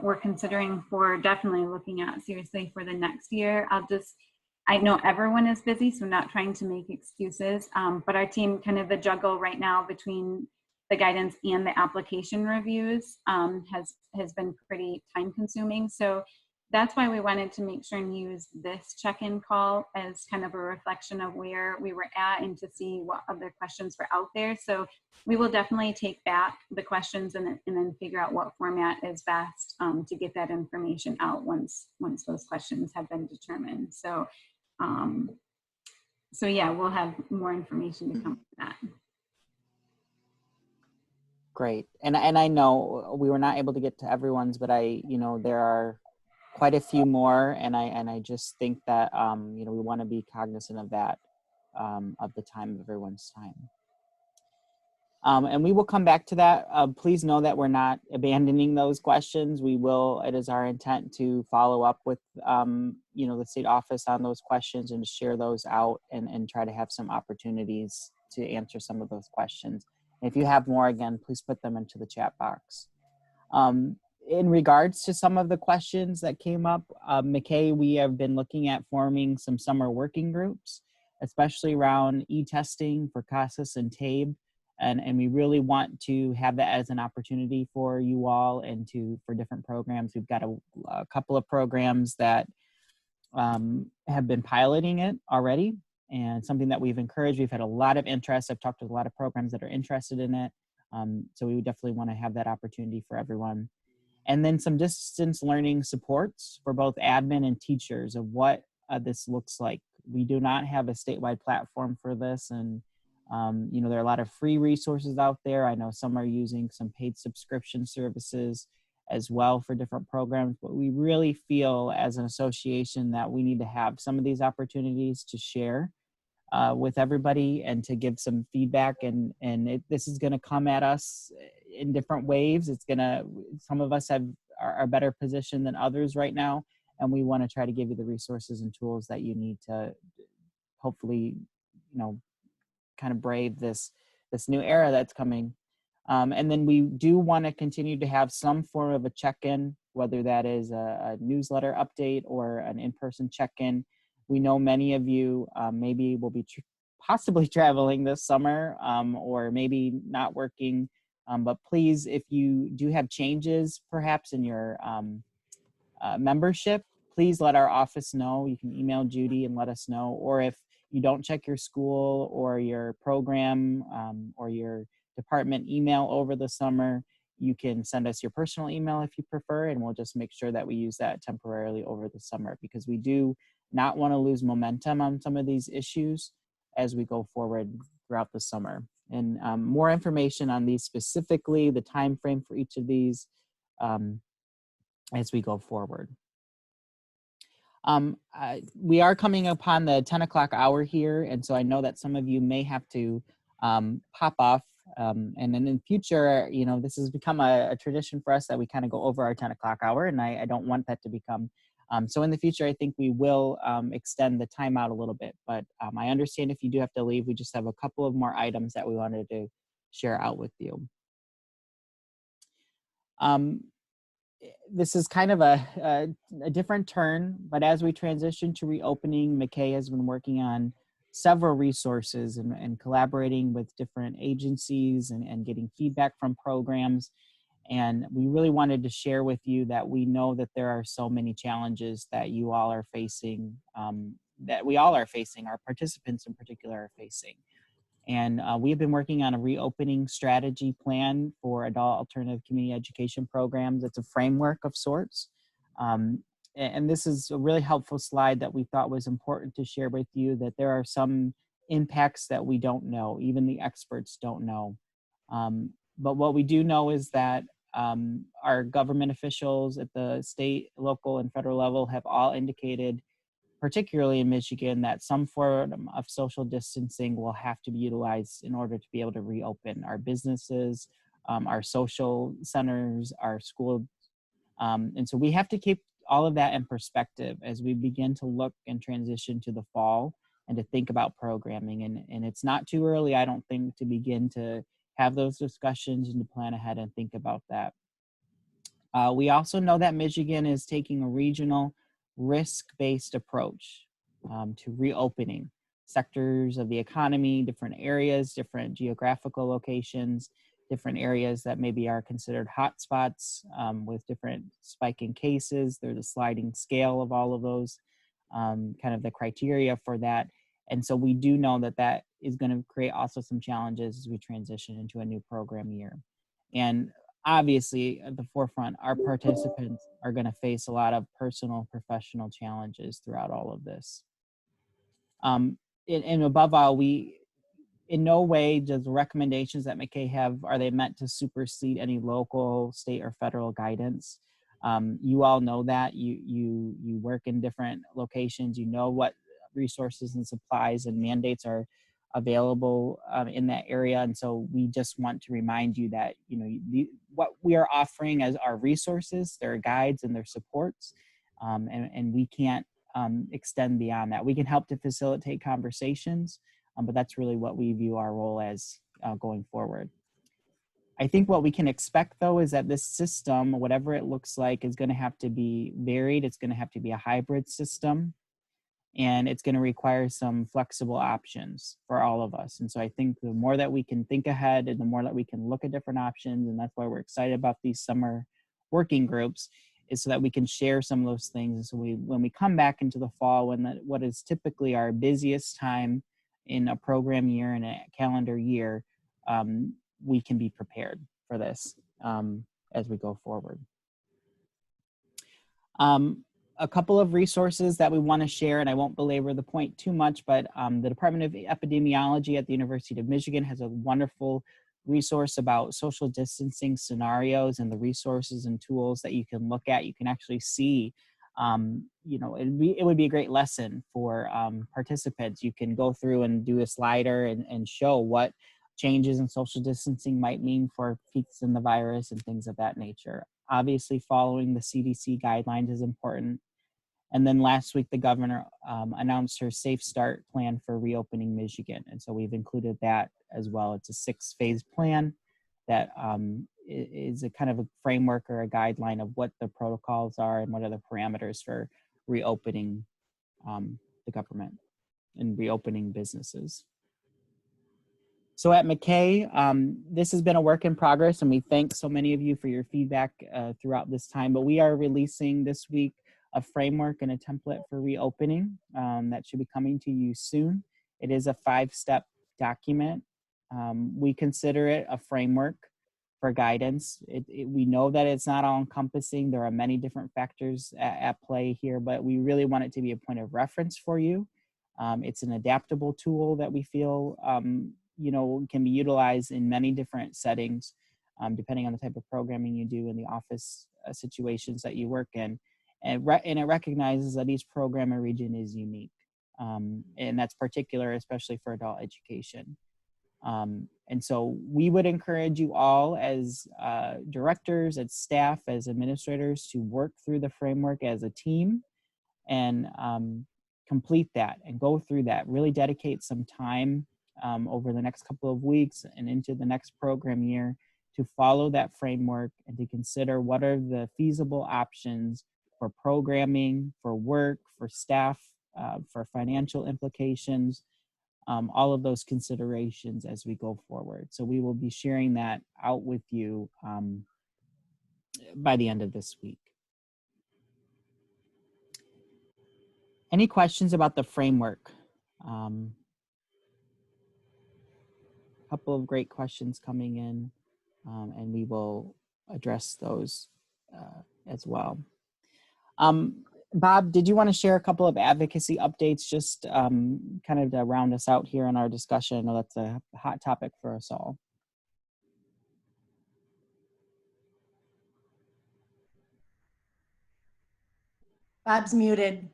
we're considering for definitely looking at seriously for the next year. I know everyone is busy, so not trying to make excuses, but our team, kind of the juggle right now between the guidance and the application reviews has been pretty time consuming. So that's why we wanted to make sure and use this check-in call as kind of a reflection of where we were at and to see what other questions were out there. So we will definitely take back the questions and then figure out what format is best to get that information out once those questions have been determined. So, so yeah, we'll have more information to come from that. Great. And I know we were not able to get to everyone's, but there are quite a few more, and I just think that we want to be cognizant of that, of the time of everyone's time. And we will come back to that. Please know that we're not abandoning those questions. It is our intent to follow up with the state office on those questions and to share those out and try to have some opportunities to answer some of those questions. And if you have more, again, please put them into the chat box. In regards to some of the questions that came up, MACAE, we have been looking at forming some summer working groups, especially around e-testing for CASAS and TABE. And we really want to have that as an opportunity for you all and for different programs. We've got a couple of programs that have been piloting it already, and something that we've encouraged. We've had a lot of interest. I've talked to a lot of programs that are interested in it. So we would definitely want to have that opportunity for everyone. And then some distance learning supports for both admin and teachers of what this looks like. We do not have a statewide platform for this, and there are a lot of free resources out there. I know some are using some paid subscription services as well for different programs, but we really feel as an association that we need to have some of these opportunities to share with everybody and to give some feedback. And this is going to come at us in different waves. Some of us are better positioned than others right now, and we want to try to give you the resources and tools that you need to hopefully, kind of brave this new era that's coming. And then we do want to continue to have some form of a check-in, whether that is a newsletter update or an in-person check-in. We know many of you maybe will be possibly traveling this summer or maybe not working. But please, if you do have changes perhaps in your membership, please let our office know. You can email Judy and let us know. Or if you don't check your school or your program or your department email over the summer, you can send us your personal email if you prefer, and we'll just make sure that we use that temporarily over the summer, because we do not want to lose momentum on some of these issues as we go forward throughout the summer. And more information on these specifically, the time frame for each of these as we go forward. We are coming upon the 10 o'clock hour here, and so I know that some of you may have to pop off. And then in the future, you know, this has become a tradition for us that we kind of go over our 10 o'clock hour, and I don't want that to become. So in the future, I think we will extend the time out a little bit, but I understand if you do have to leave. We just have a couple of more items that we wanted to share out with you. This is kind of a different turn, but as we transition to reopening, MACAE has been working on several resources and collaborating with different agencies and getting feedback from programs. And we really wanted to share with you that we know that there are so many challenges that you all are facing, that we all are facing, our participants in particular are facing. And we have been working on a reopening strategy plan for adult alternative community education programs. It's a framework of sorts. And this is a really helpful slide that we thought was important to share with you, that there are some impacts that we don't know, even the experts don't know. But what we do know is that our government officials at the state, local, and federal level have all indicated, particularly in Michigan, that some form of social distancing will have to be utilized in order to be able to reopen our businesses, our social centers, our school. And so we have to keep all of that in perspective as we begin to look and transition to the fall and to think about programming. And it's not too early, I don't think, to begin to have those discussions and to plan ahead and think about that. We also know that Michigan is taking a regional risk-based approach to reopening sectors of the economy, different areas, different geographical locations, different areas that maybe are considered hotspots with different spiking cases. There's a sliding scale of all of those, kind of the criteria for that. And so we do know that that is going to create also some challenges as we transition into a new program year. And obviously, at the forefront, our participants are going to face a lot of personal, professional challenges throughout all of this. And above all, we, in no way does the recommendations that MACAE have, are they meant to supersede any local, state, or federal guidance. You all know that. You work in different locations. You know what resources and supplies and mandates are available in that area. And so we just want to remind you that, you know, what we are offering as our resources, their guides and their supports, and we can't extend beyond that. We can help to facilitate conversations, but that's really what we view our role as going forward. I think what we can expect, though, is that this system, whatever it looks like, is going to have to be varied. It's going to have to be a hybrid system, and it's going to require some flexible options for all of us. And so I think the more that we can think ahead and the more that we can look at different options, and that's why we're excited about these summer working groups, is so that we can share some of those things. And so when we come back into the fall, what is typically our busiest time in a program year and a calendar year, we can be prepared for this as we go forward. A couple of resources that we want to share, and I won't belabor the point too much, but the Department of Epidemiology at the University of Michigan has a wonderful resource about social distancing scenarios and the resources and tools that you can look at. You can actually see, you know, it would be a great lesson for participants. You can go through and do a slider and show what changes in social distancing might mean for peaks in the virus and things of that nature. Obviously, following the CDC guidelines is important. And then last week, the governor announced her Safe Start plan for reopening Michigan. And so we've included that as well. It's a 6-phase plan that is a kind of a framework or a guideline of what the protocols are and what are the parameters for reopening the government and reopening businesses. So at MACAE, this has been a work in progress, and we thank so many of you for your feedback throughout this time, but we are releasing this week a framework and a template for reopening that should be coming to you soon. It is a 5-step document. We consider it a framework for guidance. We know that it's not all encompassing. There are many different factors at play here, but we really want it to be a point of reference for you. It's an adaptable tool that we feel can be utilized in many different settings, depending on the type of programming you do in the office situations that you work in. And it recognizes that each program or region is unique. And that's particular, especially for adult education. And so we would encourage you all as directors, as staff, as administrators to work through the framework as a team and complete that and go through that. Really dedicate some time over the next couple of weeks and into the next program year to follow that framework and to consider what are the feasible options for programming, for work, for staff, for financial implications, all of those considerations as we go forward. So we will be sharing that out with you by the end of this week. Any questions about the framework? Couple of great questions coming in, and we will address those as well. Bob, did you want to share a couple of advocacy updates just kind of to round us out here in our discussion? I know that's a hot topic for us all. Bob's muted.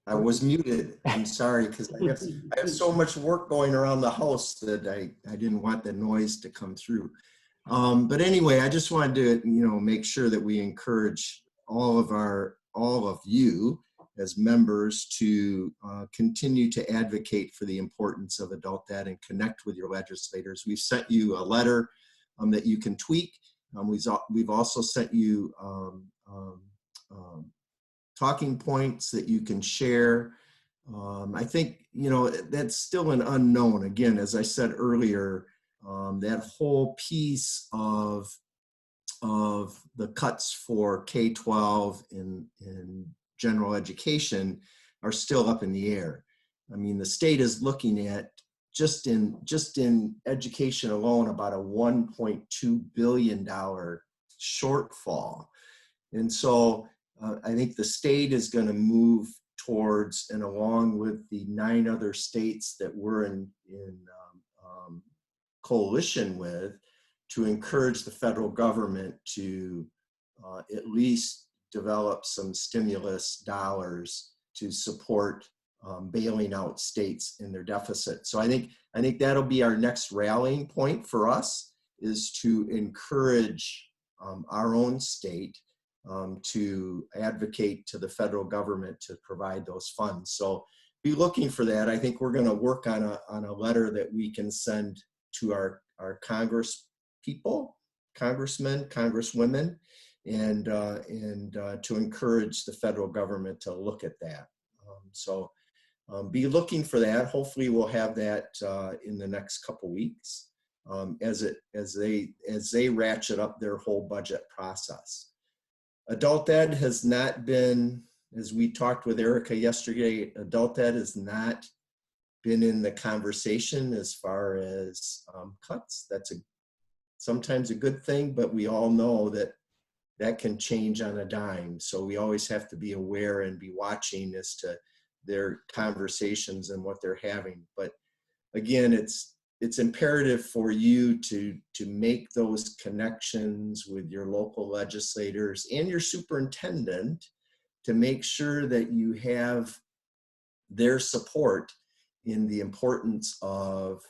I was muted. I'm sorry, because I have so much work going around the house that I didn't want the noise to come through. But anyway, I just wanted to make sure that we encourage all of you as members to continue to advocate for the importance of adult ed and connect with your legislators. We've sent you a letter that you can tweak. We've also sent you talking points that you can share. I think, that's still an unknown. Again, as I said earlier, that whole piece of the cuts for K-12 in general education are still up in the air. I mean, the state is looking at just in education alone about a $1.2 billion shortfall. And so I think the state is going to move towards, and along with the 9 other states that we're in coalition with, to encourage the federal government to at least develop some stimulus dollars to support bailing out states in their deficit. So I think that'll be our next rallying point for us, is to encourage our own state to advocate to the federal government to provide those funds. So be looking for that. I think we're going to work on a letter that we can send to our Congress people, congressmen, congresswomen, and to encourage the federal government to look at that. So be looking for that. Hopefully we'll have that in the next couple weeks as they ratchet up their whole budget process. Adult ed has not been, as we talked with Erica yesterday, adult ed has not been in the conversation as far as cuts. That's sometimes a good thing, but we all know that can change on a dime. So we always have to be aware and be watching as to their conversations and what they're having. But again, it's imperative for you to make those connections with your local legislators and your superintendent to make sure that you have their support in the importance of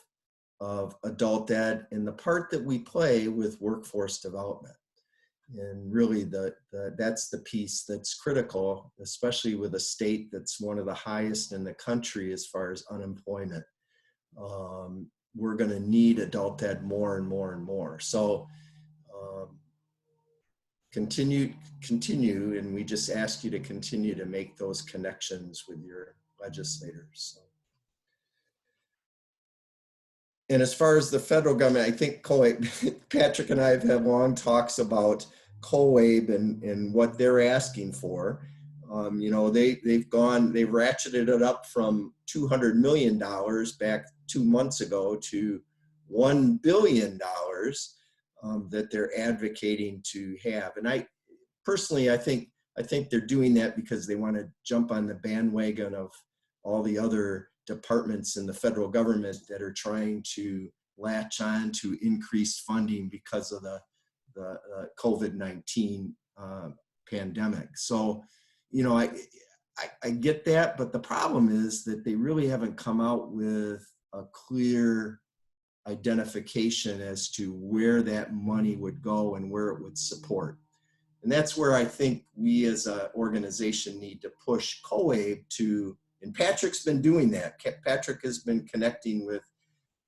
adult ed and the part that we play with workforce development. And really that's the piece that's critical, especially with a state that's one of the highest in the country as far as unemployment. we're going to need adult ed more and more and more. So continue, and we just ask you to continue to make those connections with your legislators. So. And as far as the federal government, I think Patrick and I have had long talks about COABE and what they're asking for. You know, they've ratcheted it up from $200 million back 2 months ago to $1 billion that they're advocating to have. And I personally, I think they're doing that because they want to jump on the bandwagon of all the other departments in the federal government that are trying to latch on to increased funding because of the COVID-19 pandemic. So, you know, I get that, but the problem is that they really haven't come out with a clear identification as to where that money would go and where it would support. And that's where I think we as an organization need to push COABE to, and Patrick's been doing that. Patrick has been connecting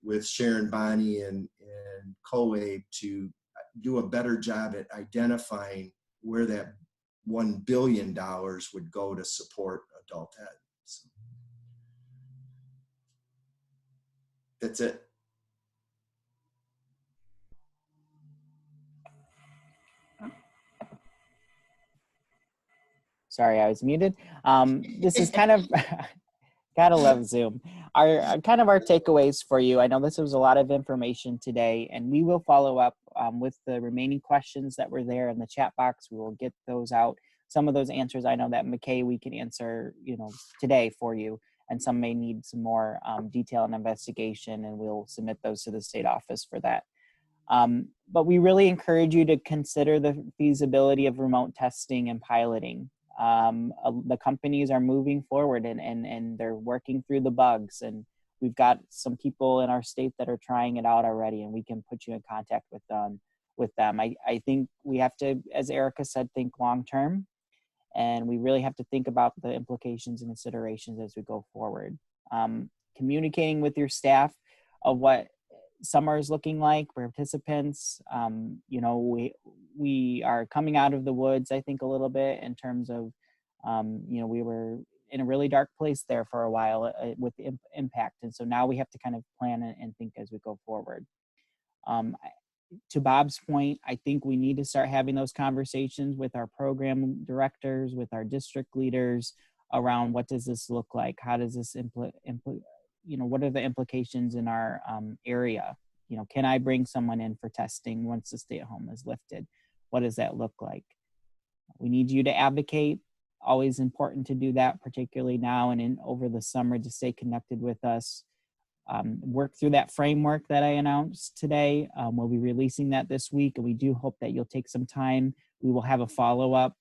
with Sharon Bonney and COABE to do a better job at identifying where that $1 billion would go to support adult ed. So that's it. Sorry, I was muted. This is kind of, gotta love Zoom. Our kind of our takeaways for you. I know this was a lot of information today, and we will follow up with the remaining questions that were there in the chat box. We will get those out. Some of those answers I know that MACAE we can answer, you know, today for you, and some may need some more detail and investigation, and we'll submit those to the state office for that. But we really encourage you to consider the feasibility of remote testing and piloting. The companies are moving forward and they're working through the bugs, and we've got some people in our state that are trying it out already, and we can put you in contact with them. I think we have to, as Erica said, think long term, and we really have to think about the implications and considerations as we go forward. Communicating with your staff of what summer is looking like, participants. You know, we are coming out of the woods, I think, a little bit in terms of, you know, we were in a really dark place there for a while with the impact. And so now we have to kind of plan and think as we go forward. To Bob's point, I think we need to start having those conversations with our program directors, with our district leaders around what does this look like? How does this you know, what are the implications in our area? You know, can I bring someone in for testing once the stay-at-home is lifted? What does that look like? We need you to advocate. Always important to do that, particularly now and over the summer, to stay connected with us. Work through that framework that I announced today. We'll be releasing that this week, and we do hope that you'll take some time. We will have a follow-up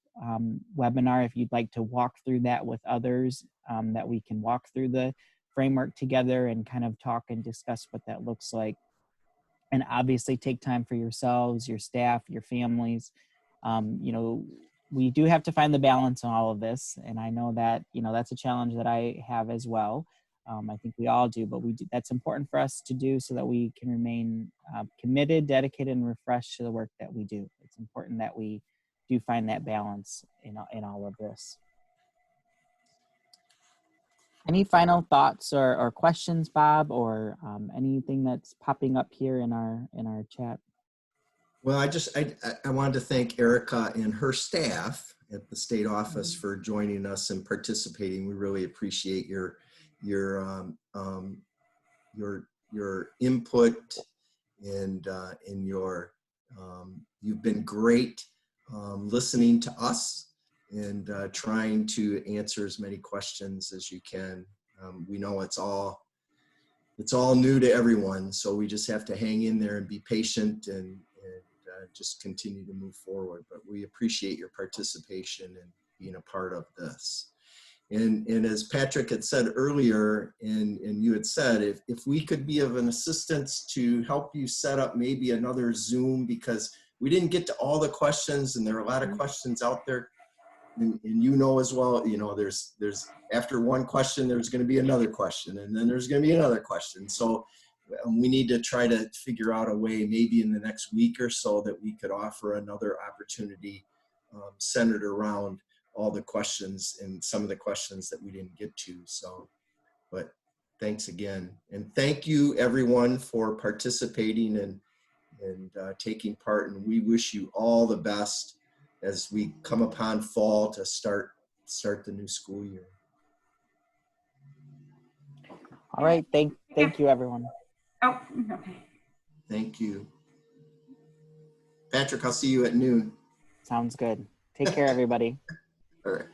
webinar if you'd like to walk through that with others, that we can walk through the framework together and kind of talk and discuss what that looks like. And obviously take time for yourselves, your staff, your families. You know, we do have to find the balance on all of this. And I know that, you know, that's a challenge that I have as well. I think we all do, but that's important for us to do so that we can remain committed, dedicated, and refreshed to the work that we do. It's important that we do find that balance in all of this. Any final thoughts or questions, Bob, or anything that's popping up here in our chat? Well, I wanted to thank Erica and her staff at the state office for joining us and participating. We really appreciate your input and you've been great listening to us and trying to answer as many questions as you can. We know it's all new to everyone, so we just have to hang in there and be patient and just continue to move forward. But we appreciate your participation and being a part of this. And as Patrick had said earlier, and you had said, if we could be of an assistance to help you set up maybe another Zoom, because we didn't get to all the questions and there are a lot of questions out there, and you know as well, you know, there's after one question, there's going to be another question, and then there's going to be another question. So we need to try to figure out a way, maybe in the next week or so, that we could offer another opportunity centered around all the questions and some of the questions that we didn't get to. So, but thanks again. And thank you everyone for participating and taking part. And we wish you all the best as we come upon fall to start the new school year. All right. Thank you, everyone. Oh, okay. Thank you. Patrick, I'll see you at noon. Sounds good. Take care, everybody. All right.